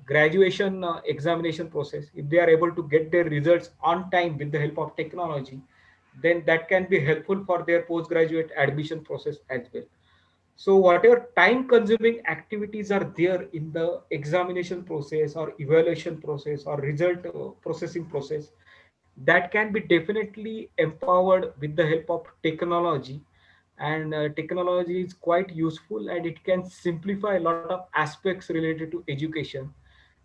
graduation examination process, if they are able to get their results on time with the help of technology, then that can be helpful for their postgraduate admission process as well. So whatever time consuming activities are there in the examination process or evaluation process or result processing process, that can be definitely empowered with the help of technology. And technology is quite useful, and it can simplify a lot of aspects related to education.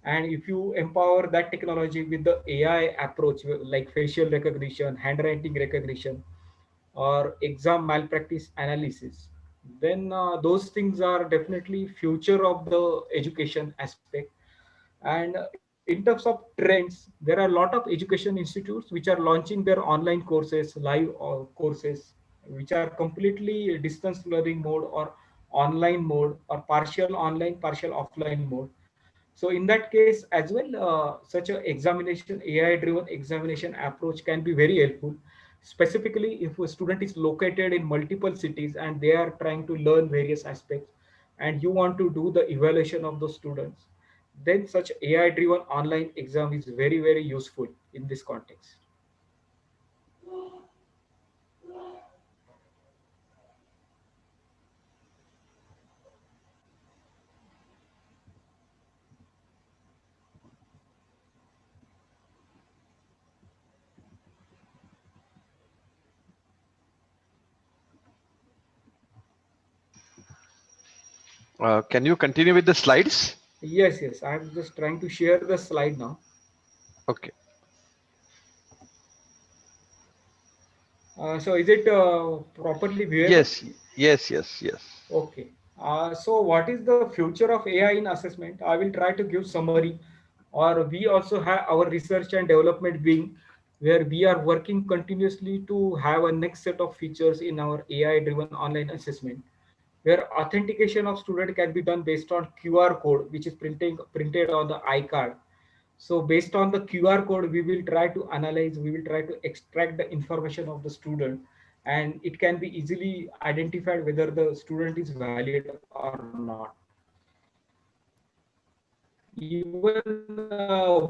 And if you empower that technology with the AI approach, like facial recognition, handwriting recognition, or exam malpractice analysis, then those things are definitely future of the education aspect. And in terms of trends, there are a lot of education institutes which are launching their online courses, live courses, which are completely distance learning mode or online mode or partial online, partial offline mode. So in that case as well, such a examination, AI-driven examination approach can be very helpful, specifically if a student is located in multiple cities and they are trying to learn various aspects, and you want to do the evaluation of those students, then such AI-driven online exam is very, very useful in this context. Can you continue with the slides? Yes, yes, I'm just trying to share the slide now. Okay. So is it properly viewable? Yes, yes, yes, yes. Okay. So what is the future of AI in assessment? I will try to give summary. Or we also have our research and development wing, where we are working continuously to have a next set of features in our AI-driven online assessment, where authentication of student can be done based on QR code, which is printed on the iCard. So based on the QR code, we will try to analyze, we will try to extract the information of the student, and it can be easily identified whether the student is valid or not. Even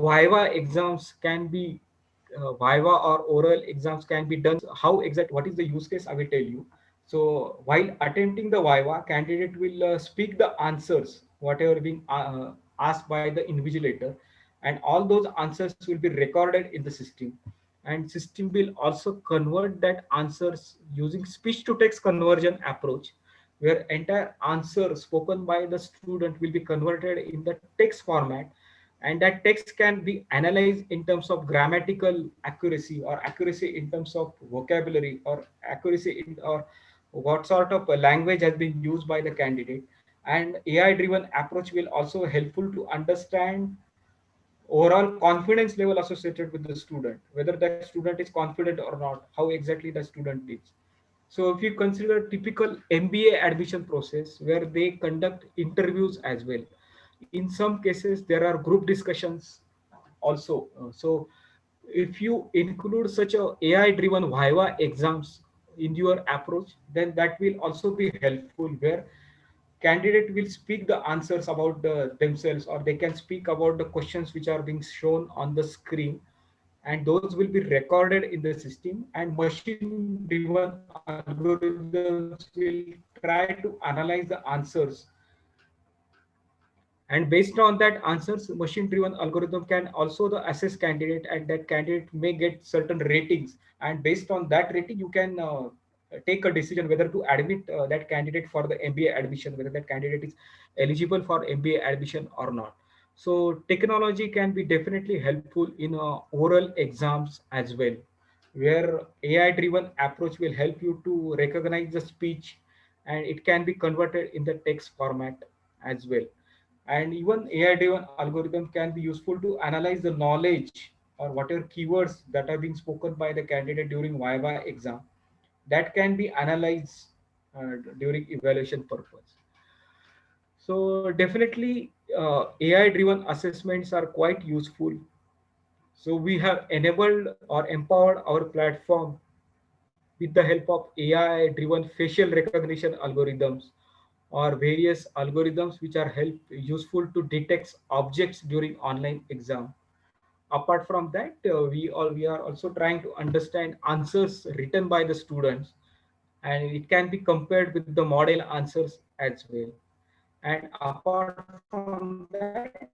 Viva exams can be Viva or oral exams can be done. How exact? What is the use case? I will tell you. So while attempting the Viva, candidate will speak the answers, whatever being asked by the invigilator, and all those answers will be recorded in the system. And system will also convert that answers using speech to text conversion approach, where entire answer spoken by the student will be converted in the text format, and that text can be analyzed in terms of grammatical accuracy or accuracy in terms of vocabulary or accuracy in or what sort of language has been used by the candidate. And AI driven approach will also helpful to understand overall confidence level associated with the student, whether that student is confident or not, how exactly the student is. So if you consider typical MBA admission process where they conduct interviews as well, in some cases there are group discussions also. So if you include such a AI driven Viva exams in your approach, then that will also be helpful, where candidate will speak the answers about themselves, or they can speak about the questions which are being shown on the screen, and those will be recorded in the system, and machine driven algorithms will try to analyze the answers, and based on that answers machine driven algorithm can also the assess candidate, and that candidate may get certain ratings, and based on that rating you can take a decision whether to admit that candidate for the MBA admission, whether that candidate is eligible for MBA admission or not. So technology can be definitely helpful in oral exams as well, where AI driven approach will help you to recognize the speech, and it can be converted in the text format as well. And even AI driven algorithm can be useful to analyze the knowledge or whatever keywords that are being spoken by the candidate during Viva exam, that can be analyzed during evaluation purpose. So definitely AI driven assessments are quite useful. So we have enabled or empowered our platform with the help of AI driven facial recognition algorithms or various algorithms which are help useful to detect objects during online exam. Apart from that, we are also trying to understand answers written by the students, and it can be compared with the model answers as well. And apart from that,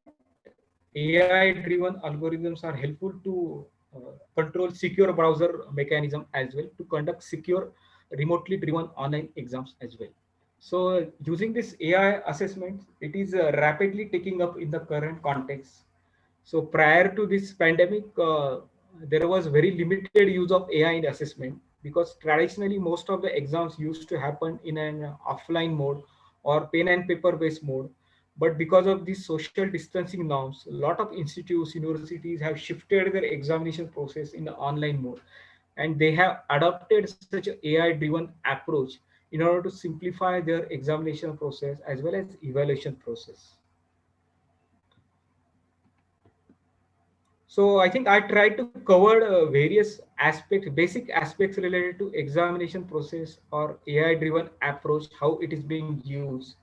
AI driven algorithms are helpful to control secure browser mechanism as well, to conduct secure remotely driven online exams as well. So using this AI assessment, it is rapidly taking up in the current context, So prior to this pandemic, there was very limited use of AI in assessment, because traditionally most of the exams used to happen in an offline mode or pen and paper based mode. But because of these social distancing norms, a lot of institutes, universities have shifted their examination process in the online mode, and they have adopted such an AI driven approach in order to simplify their examination process as well as evaluation process. So I think I tried to cover various aspects, basic aspects related to examination process or AI driven approach, how it is being used.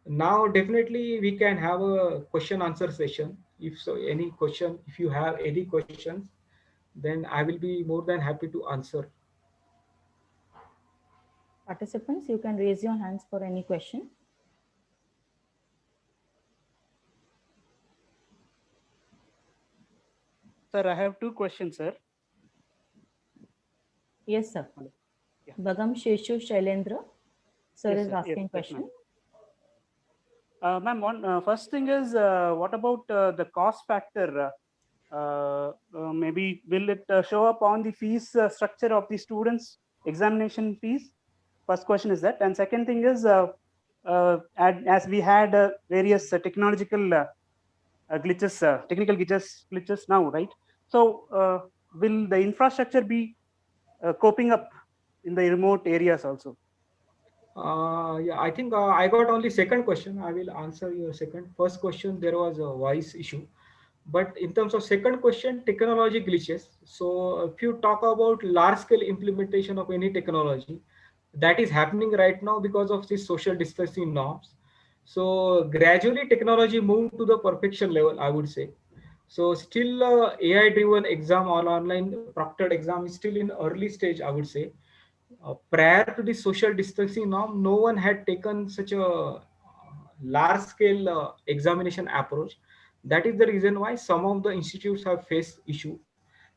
Now definitely we can have a question answer session. If so, any question, if you have any questions, then I will be more than happy to answer. Participants, you can raise your hands for any question. Sir, I have two questions, sir. Yes, sir. Hello. Yeah. Bagam Sheshu Shailendra, sir Yes, is sir. Yes, asking yes, ma'am. question. Ma'am, first thing is, what about the cost factor? Maybe will it show up on the fees structure of the students' examination fees? First question is that, and second thing is, as we had various technical glitches now, right? So, will the infrastructure be coping up in the remote areas also? Yeah, I think I got only second question. I will answer your second. First question, there was a voice issue. But in terms of second question, technology glitches. So if you talk about large scale implementation of any technology, that is happening right now because of these social distancing norms. So gradually technology moved to the perfection level, I would say. So still AI driven exam or online proctored exam is still in early stage, I would say. Prior to the social distancing norm, no one had taken such a large scale examination approach. That is the reason why some of the institutes have faced issue.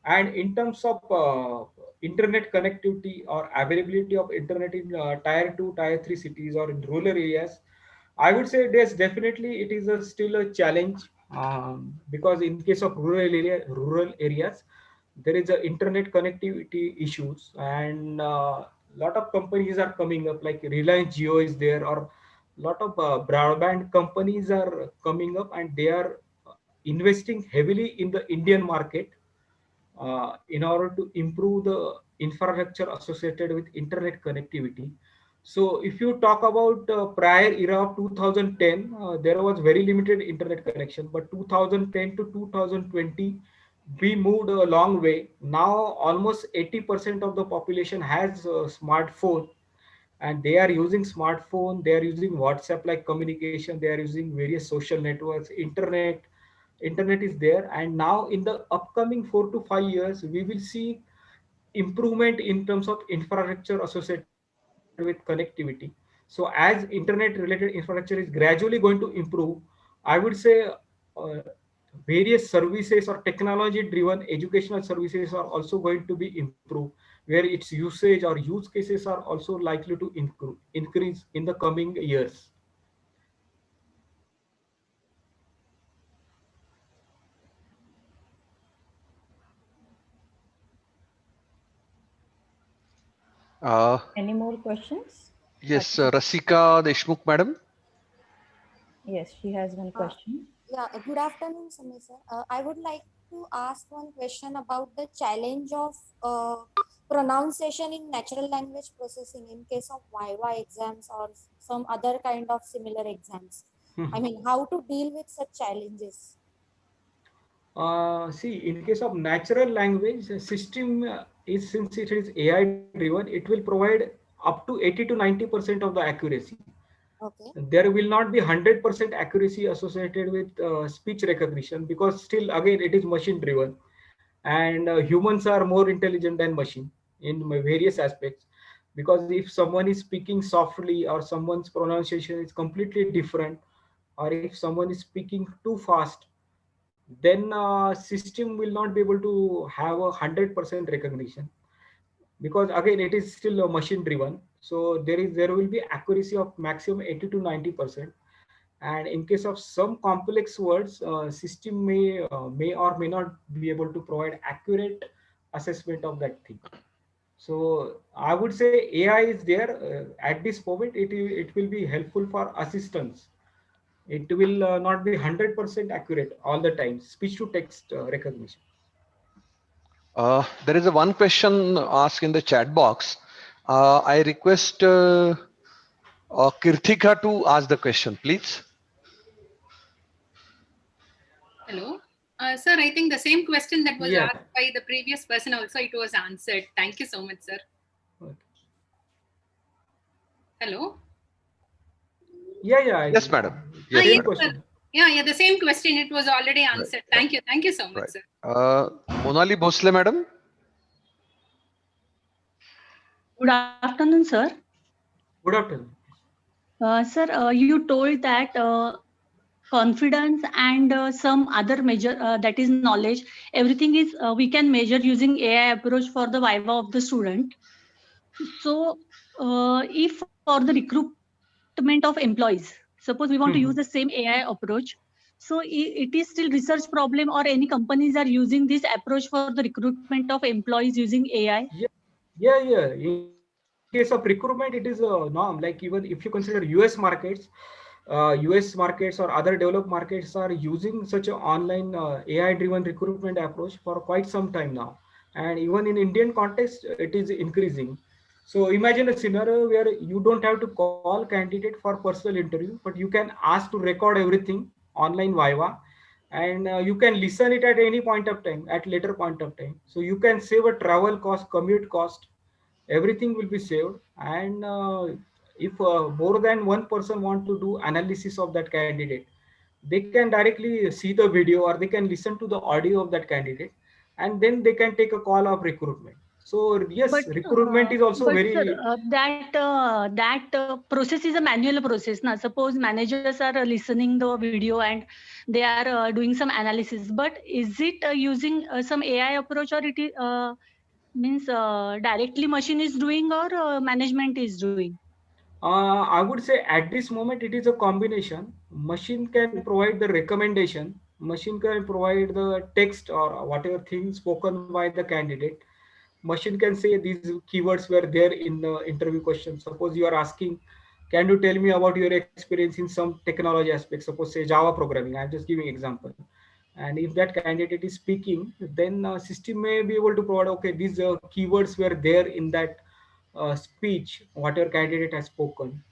And in terms of internet connectivity or availability of internet in tier 2 tier 3 cities or in rural areas, I would say yes, definitely it is still a challenge, because in case of rural areas, there is a internet connectivity issues, and lot of companies are coming up like Reliance Jio is there, or lot of broadband companies are coming up, and they are investing heavily in the Indian market in order to improve the infrastructure associated with internet connectivity. So if you talk about prior era of 2010, there was very limited internet connection, but 2010 to 2020, we moved a long way. Now almost 80% of the population has a smartphone, and they are using smartphone, they are using WhatsApp like communication, they are using various social networks, internet is there. And now in the upcoming 4 to 5 years, we will see improvement in terms of infrastructure associated with connectivity. So as internet related infrastructure is gradually going to improve, I would say uh, various services or technology driven educational services are also going to be improved, where its usage or use cases are also likely to increase in the coming years. Uh, Any more questions? yes, Participants? Rasika Deshmukh, madam. Yes, she has one Uh, question. yeah, good afternoon, Samir sir. I would like to ask one question about the challenge of pronunciation in natural language processing in case of Viva exams or some other kind of similar exams. I mean, how to deal with such challenges? See, in case of natural language system, is since it is AI driven, it will provide up to 80 to 90% of the accuracy. Okay. There will not be 100% accuracy associated with speech recognition, because still again it is machine driven, and humans are more intelligent than machine in various aspects. Because if someone is speaking softly or someone's pronunciation is completely different, or if someone is speaking too fast, then system will not be able to have 100% recognition, because again it is still a machine driven. So there will be accuracy of maximum 80 to 90%. And in case of some complex words, system may or may not be able to provide accurate assessment of that thing. So I would say AI is there at this moment. It will be helpful for assistance. It will not be 100% accurate all the time. Speech to text recognition. There is a one question asked in the chat box. I request Kirthika to ask the question, please. Hello. Sir, I think the same question that was Yeah. asked by the previous person also, it was answered. Thank you so much, sir. Okay. Hello. Yeah, yeah. Yes, madam. Yes, Same Yes, madam. sir. question. Yeah, the same question. It was already Right, answered. right, Thank you so much, right. sir. Monali Bhosle, madam. Good afternoon, sir. Good afternoon. Sir, you told that confidence and some other measure, that is knowledge, everything is we can measure using AI approach for the viva of the student. So, if for the recruitment of employees, suppose we want to use the same AI approach, so it is still research problem, or any companies are using this approach for the recruitment of employees using AI? Yeah, yeah. In case of recruitment, it is a norm. Like even if you consider US markets, US markets or other developed markets are using such an online AI-driven recruitment approach for quite some time now. And even in Indian context, it is increasing. So imagine a scenario where you don't have to call candidate for personal interview, but you can ask to record everything online Viva, and you can listen it at any point of time, at later point of time. So you can save a travel cost, commute cost, everything will be saved. And if more than one person want to do analysis of that candidate, they can directly see the video or they can listen to the audio of that candidate, and then they can take a call of recruitment. So yes, recruitment is also But sir, very. that process is a manual process. Now, suppose managers are listening the video and they are doing some analysis. But is it using some AI approach, or it is means directly machine is doing, or management is doing? I would say at this moment it is a combination. Machine can provide the recommendation. Machine can provide the text or whatever things spoken by the candidate. Machine can say these keywords were there in the interview question. Suppose you are asking, can you tell me about your experience in some technology aspect? Suppose say Java programming. I'm just giving example. And if that candidate is speaking, then system may be able to provide, okay, these keywords were there in that speech what your candidate has spoken,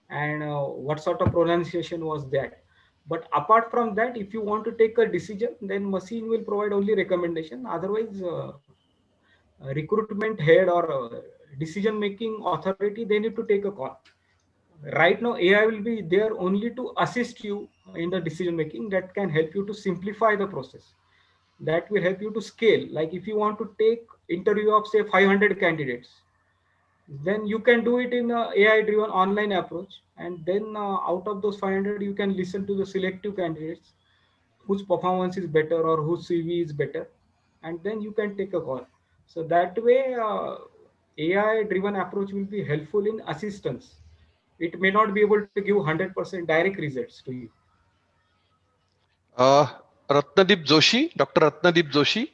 and what sort of pronunciation was that. But apart from that, if you want to take a decision, then machine will provide only recommendation. Otherwise recruitment head or decision making authority, they need to take a call. Right now AI will be there only to assist you in the decision making. That can help you to simplify the process, that will help you to scale. Like if you want to take interview of say 500 candidates, then you can do it in a AI driven online approach, and then out of those 500 you can listen to the selective candidates whose performance is better or whose CV is better, and then you can take a call. So that way AI driven approach will be helpful in assistance. It may not be able to give 100% direct results to you. Uh, Ratnadeep Joshi, Dr. Ratnadeep Joshi.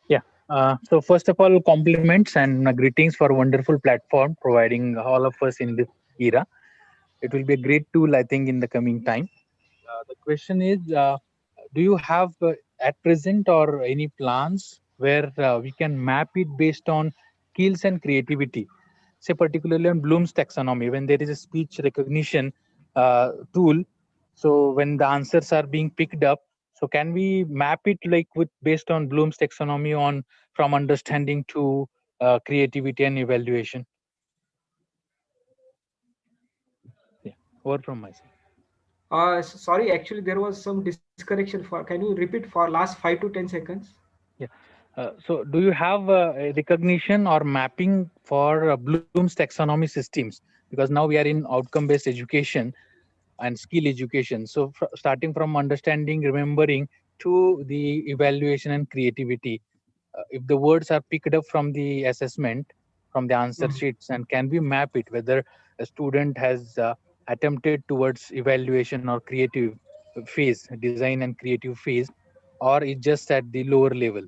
Yeah. So first of all, compliments and greetings for a wonderful platform providing all of us in this era. It will be a great tool, I think, in the coming time. The question is, do you have at present or any plans where we can map it based on skills and creativity? Say particularly on Bloom's taxonomy, when there is a speech recognition tool, so when the answers are being picked up, so can we map it like with based on Bloom's taxonomy on from understanding to creativity and evaluation? Yeah, word from my side. Sorry, actually there was some disconnection. For can you repeat for last 5 to 10 seconds? Yeah. So, do you have a recognition or mapping for Bloom's taxonomy systems? Because now we are in outcome-based education and skill education. So, starting from understanding, remembering to the evaluation and creativity, if the words are picked up from the assessment, from the answer Mhm. sheets, and can we map it whether a student has attempted towards evaluation or creative phase, design and creative phase, or it's just at the lower level?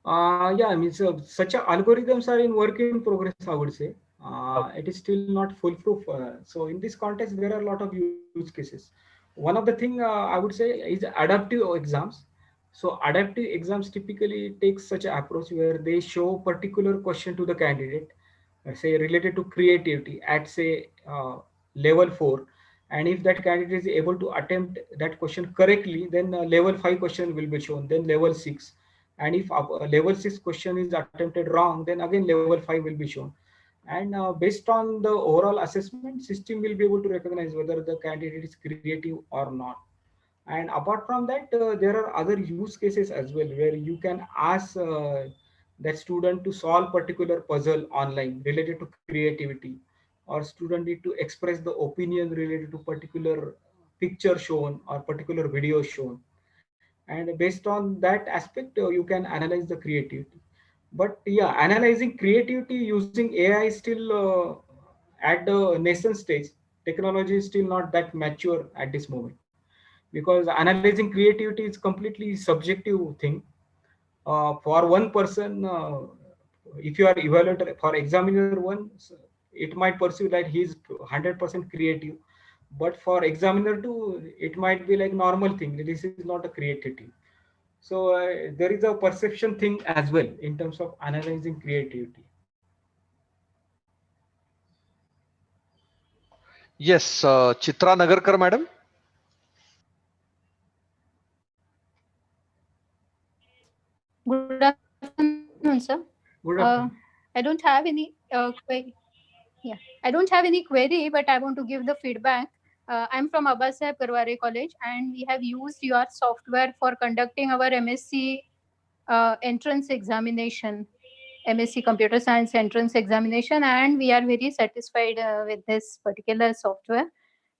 Yeah, I mean, so such a algorithms are in work in progress, I would say. Okay. It is still not foolproof. So in this context, there are a lot of use cases. One of the thing I would say is adaptive exams. So adaptive exams typically take such an approach where they show particular question to the candidate, say related to creativity at say level 4, and if that candidate is able to attempt that question correctly, then level 5 question will be shown, then level 6, and if level 6 question is attempted wrong, then again level 5 will be shown. And based on the overall assessment, system will be able to recognize whether the candidate is creative or not. And apart from that, there are other use cases as well where you can ask that student to solve particular puzzle online related to creativity, or student need to express the opinion related to particular picture shown or particular video shown. And based on that aspect, you can analyze the creativity. But yeah, analyzing creativity using AI is still at the nascent stage. Technology is still not that mature at this moment, because analyzing creativity is completely subjective thing. For one person, if you are evaluator for examiner one, it might perceive that he is 100% creative, but for examiner two, it might be like normal thing. This is not a creativity. So there is a perception thing as well in terms of analyzing creativity. Yes, Chitra Nagarkar, madam. Good afternoon, sir. Good afternoon. I don't have any query. Yeah, I don't have any query, but I want to give the feedback. I'm from Abbasaheb Karware College, and we have used your software for conducting our MSc entrance examination, MSc Computer Science entrance examination, and we are very satisfied with this particular software.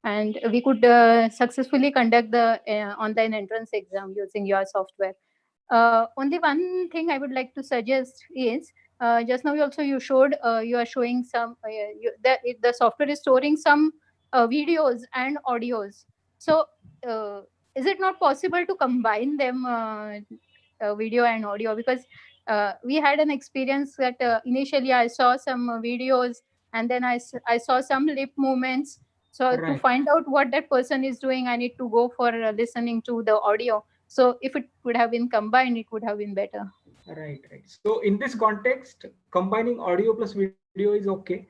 And we could successfully conduct the online entrance exam using your software. Only one thing I would like to suggest is just now you showed you are showing some the software is storing some videos and audios. So uh, is it not possible to combine them, video and audio? Because we had an experience that initially I saw some videos, and then I saw some lip movements. So to Right. find out what that person is doing, I need to go for listening to the audio. So if it would have been combined, it would have been better. Right, right. So in this context, combining audio plus video is okay.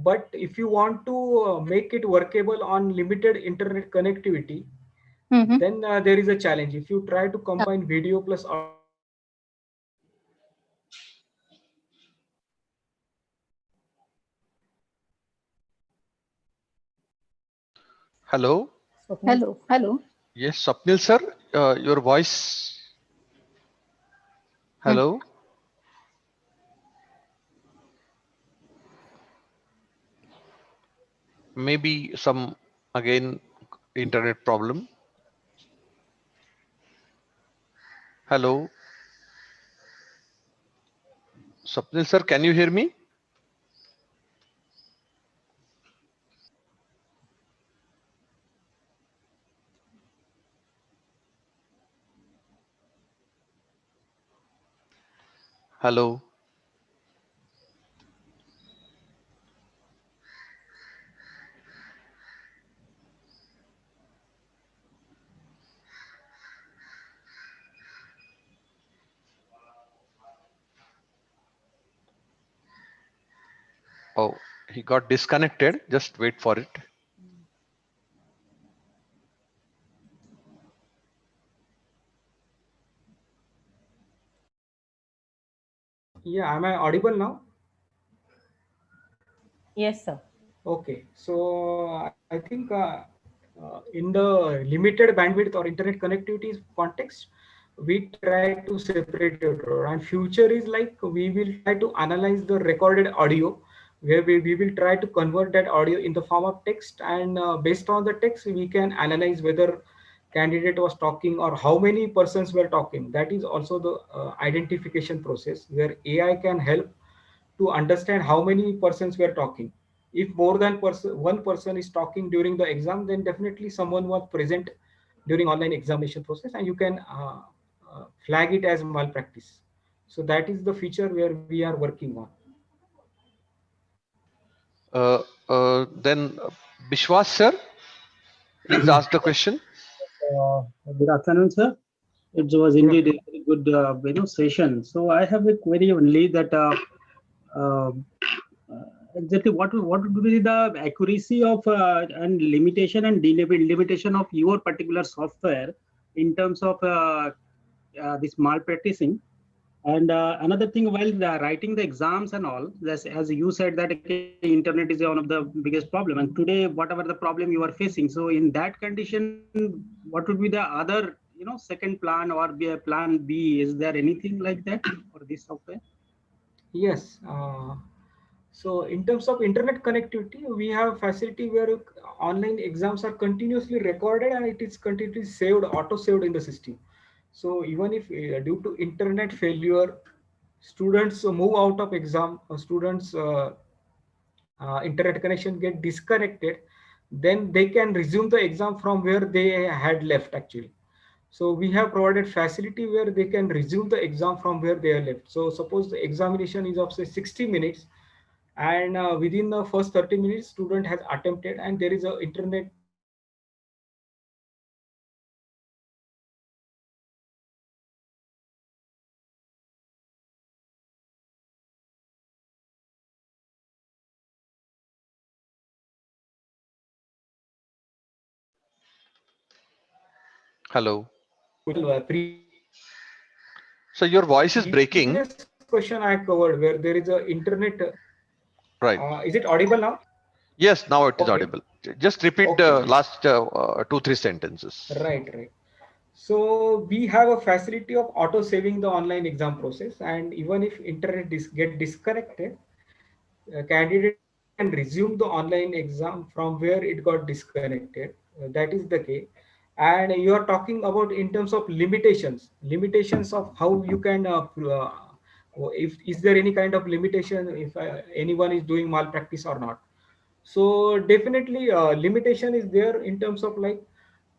But if you want to make it workable on limited internet connectivity, Mm-hmm. then there is a challenge. If you try to combine video plus audio, then there is a challenge. Hello. Swapnil, Hello, hello. Yes, Swapnil sir, your voice. Mm. Hello. Maybe some again internet problem. Hello, Swapnil sir, can you hear me? Hello. Oh, he got disconnected. Just wait for it. Yeah, am I audible now? yes, sir. Okay, so I think in the limited bandwidth or internet connectivity context, we try to separate it. And future is like we will try to analyze the recorded audio, where we will try to convert that audio in the form of text, and based on the text, we can analyze whether candidate was talking or how many persons were talking. That is also the identification process where AI can help to understand how many persons were talking. If more than one person is talking during the exam, then definitely someone was present during online examination process, and you can flag it as malpractice. So that is the feature where we are working on. Then Bishwas sir, please ask the question. Good afternoon, sir. It was Good indeed a afternoon. very good session. So I have a query only that uh, exactly what would be the accuracy of and limitation and limitation of your particular software in terms of this malpracticing. And another thing, while writing the exams and all, as you said that okay, internet is one of the biggest problem. And today, whatever the problem you are facing, so in that condition, what would be the other, second plan or be a plan B? Is there anything like that for this software? Yes. So in terms of internet connectivity, we have facility where online exams are continuously recorded and it is continuously saved, auto saved in the system. So even if due to internet failure, students move out of exam, students internet connection get disconnected, then they can resume the exam from where they had left actually. So we have provided facility where they can resume the exam from where they are left. So suppose the examination is of say 60 minutes, and within the first 30 minutes student has attempted and there is a internet connection available, then student can resume the exam from where they had left. So that is one of the limitation. Hello. Previous question I So your covered voice where is there is a breaking. internet. Is it Right. audible now? Yes, now it is Okay. audible. Just repeat Okay. the last 2-3 sentences. Right, right. So we have a facility of auto saving the online exam process, and even if internet get disconnected, candidate can resume the online exam from where it got disconnected. That is the case. And you are talking about in terms of limitations of how you can if is there any kind of limitation if anyone is doing malpractice or not. So definitely limitation is there in terms of like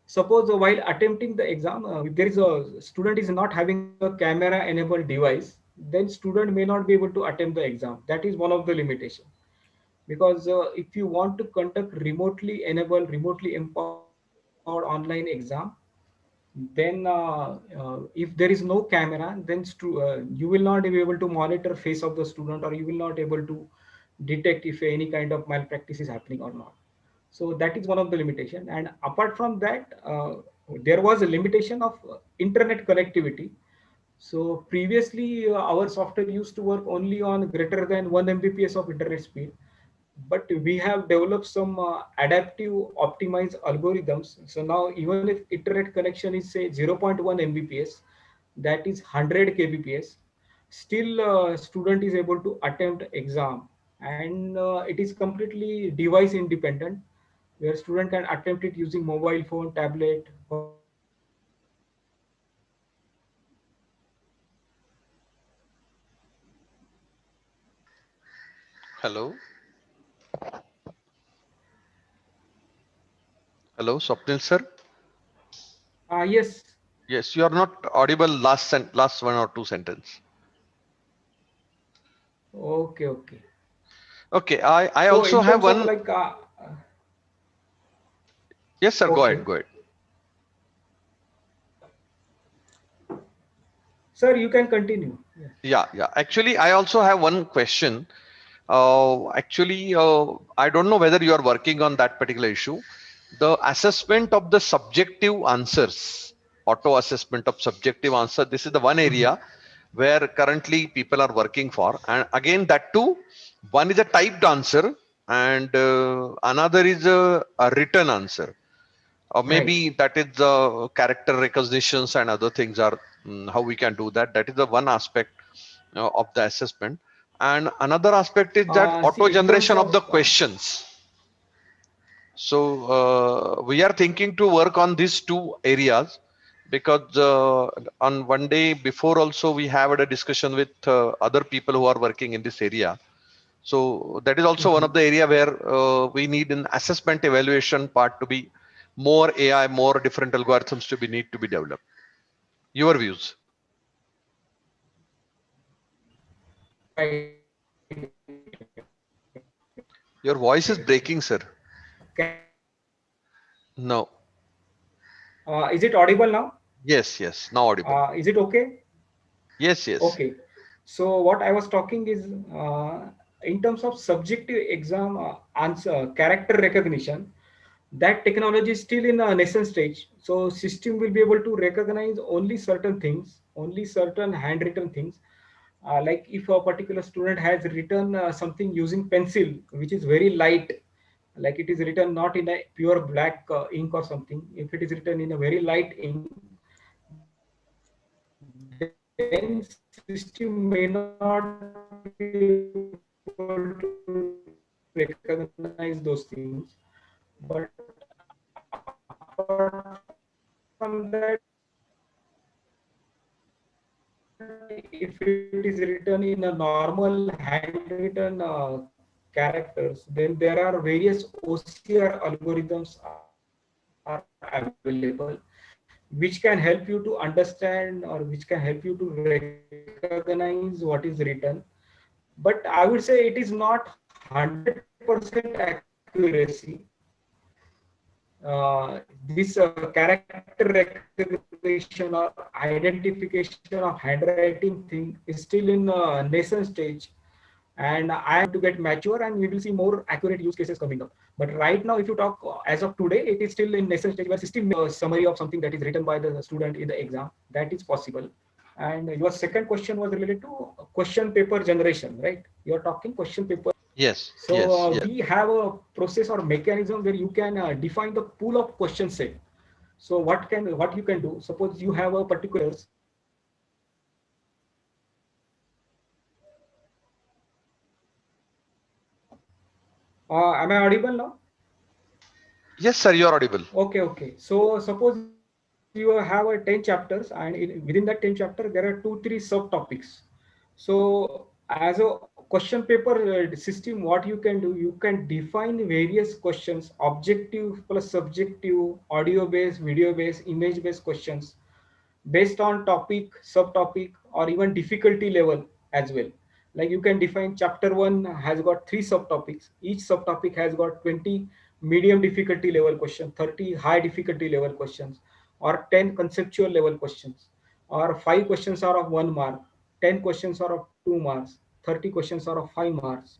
suppose while attempting the exam if there is a student is not having a camera enabled device, then student may not be able to attempt the exam. That is one of the limitation, because if you want to conduct remotely enabled remotely empowered online exam, then if there is no camera, then you will not be able to monitor face of the student, or you will not able to detect if any kind of malpractice is happening or not. So that is one of the limitation. And apart from that, there was a limitation of internet connectivity. So previously, our software used to work only on greater than 1 Mbps of internet speed, but we have developed some adaptive optimized algorithms. So now even if internet connection is say 0.1 Mbps, that is 100 kbps, still student is able to attempt exam, and it is completely device independent, where student can attempt it using mobile phone, tablet, or any kind of device. Hello. Hello, Swapnil sir. Yes. Yes, you are not audible last 1 or 2 sentence. Okay, okay. Okay, I So also in have terms of one. like, Yes, sir. Go ahead. okay, Go ahead. sir, you can continue. Yeah. Yeah. Actually, I also have one question. Actually, I don't know whether you are working on that particular issue. The assessment of the subjective answers, auto assessment of subjective answer. This is the one area where currently people are working for. And again, that too, one is a typed answer and another is a written answer. Or Right. maybe that is the character recognitions and other things are how we can do that. That is the one aspect of the assessment. And another aspect is that auto See, in terms generation of of the questions. So we are thinking to work on these two areas, because on one day before also we had a discussion with other people who are working in this area. So that is also one of the area where we need an assessment evaluation part to be more AI, more different algorithms to be need to be developed. Your views? Right. Your voice is breaking, sir. No. Is it audible now? Yes. Now audible. Is it okay? Yes. Okay. So what I was talking is in terms of subjective exam answer character recognition, that technology is still in a nascent stage. So system will be able to recognize only certain things, only certain handwritten things. Like if a particular student has written something using pencil, which is very light, like it is written not in a pure black ink or something. If it is written in a very light ink, then system may not be able to recognize those things. But apart from that, if it is written in a normal handwritten characters, then there are various OCR algorithms are available, which can help you to understand or which can help you to recognize what is written. But I would say it is not 100% accuracy. This character recognition or identification of handwriting thing is still in nascent stage, and I am going to get mature and we will see more accurate use cases coming up. But right now, if you talk as of today, it is still in nascent stage where system summary of something that is written by the student in the exam. That is possible. And your second question was related to question paper generation, right? You are talking question paper. Yes. So we have a process or mechanism where you can define the pool of question set. So what you can do? Suppose you have a particular. Am I audible now? Yes, sir. You are audible. Okay. So suppose you have a 10 chapters, and within that 10 chapter there are 2-3 subtopics. So as a question paper system, what you can do, you can define various questions, objective plus subjective, audio based, video based, image based questions based on topic, subtopic, or even difficulty level as well. Like you can define chapter 1 has got 3 subtopics. Each subtopic has got 20 medium difficulty level questions, 30 high difficulty level questions, or 10 conceptual level questions, or 5 questions are of 1 mark, 10 questions are of 2 marks, 30 questions are of 5 marks.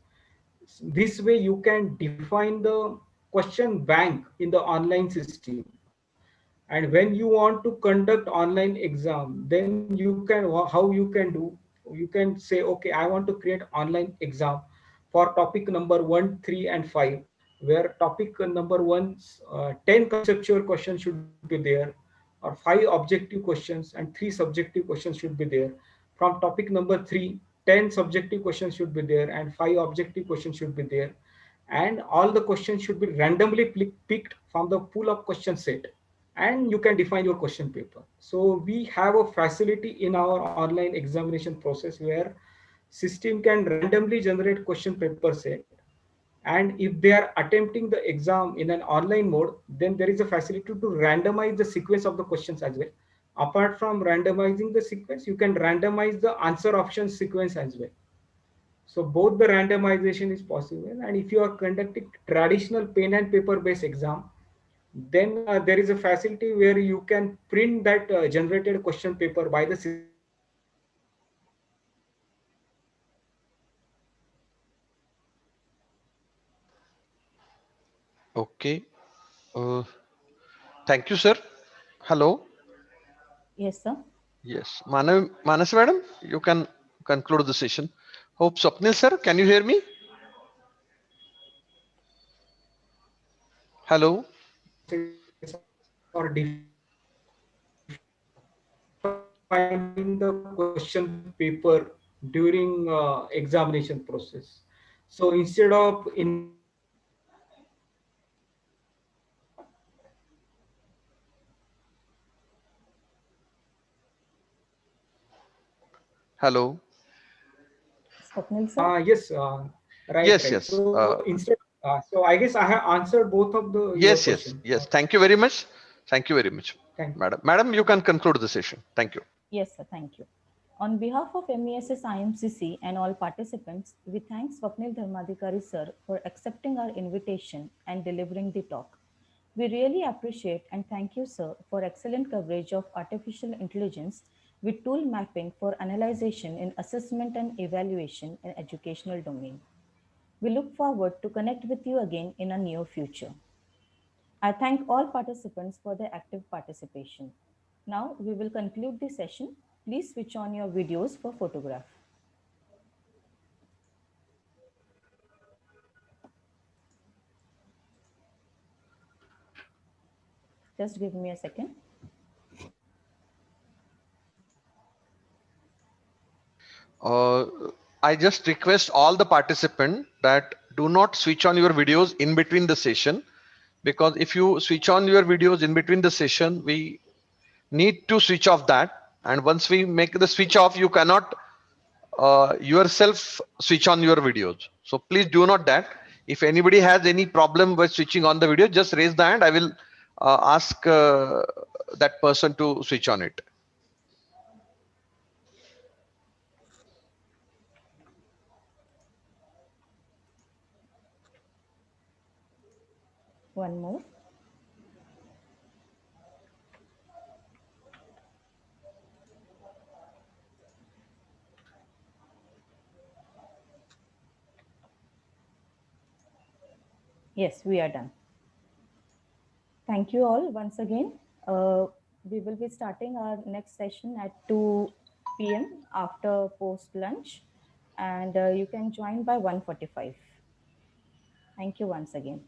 This way you can define the question bank in the online system. And when you want to conduct online exam, then you can, how you can do, you can say, okay, I want to create online exam for topic number 1, 3, and 5, where topic number 1, 10 conceptual questions should be there, or 5 objective questions and 3 subjective questions should be there. From topic number 3, 10 subjective questions should be there and 5 objective questions should be there, and all the questions should be randomly picked from the pool of question set, and you can define your question paper. So we have a facility in our online examination process where system can randomly generate question paper set, and if they are attempting the exam in an online mode, then there is a facility to randomize the sequence of the questions as well. Apart from randomizing the sequence, you can randomize the answer option sequence as well. So both the randomization is possible, and if you are conducting traditional pen and paper based exam, then there is a facility where you can print that generated question paper by the system itself, and you can define your question paper. Okay. Uh, Thank you, sir. Hello. Yes, sir. Yes. Manas madam, you can conclude the session. Hope Swapnil sir, can you hear me? Hello. Or defining the question paper during examination process. So instead of inviting the student to write Hello. Swapnil, sir. yes. Right, Yes, right. yes. So instead, so I guess I have answered both of the your Yes, yes, question. yes. Thank you very much. Thank you very much, Thank you. madam. Madam, you can conclude the session. Thank you. Yes, sir. Thank you. On behalf of MESS IMCC and all participants, we thank Swapnil Dharmadhikari sir for accepting our invitation and delivering the talk. We really appreciate and thank you, sir, for excellent coverage of artificial intelligence with tool mapping for analyzation in assessment and evaluation in educational domain. We look forward to connect with you again in a near future. I thank all participants for their active participation. Now we will conclude the session. Please switch on your videos for photograph. Just give me a second. I just request all the participants that do not switch on your videos in between the session, because if you switch on your videos in between the session, we need to switch off that. And once we make the switch off, you cannot yourself switch on your videos. So please do not that. If anybody has any problem with switching on the video, just raise the hand. I will ask that person to switch on it. One more. Yes, we are done. Thank you all once again. We will be starting our next session at 2 p.m. after post lunch, and you can join by 1:45. Thank you once again.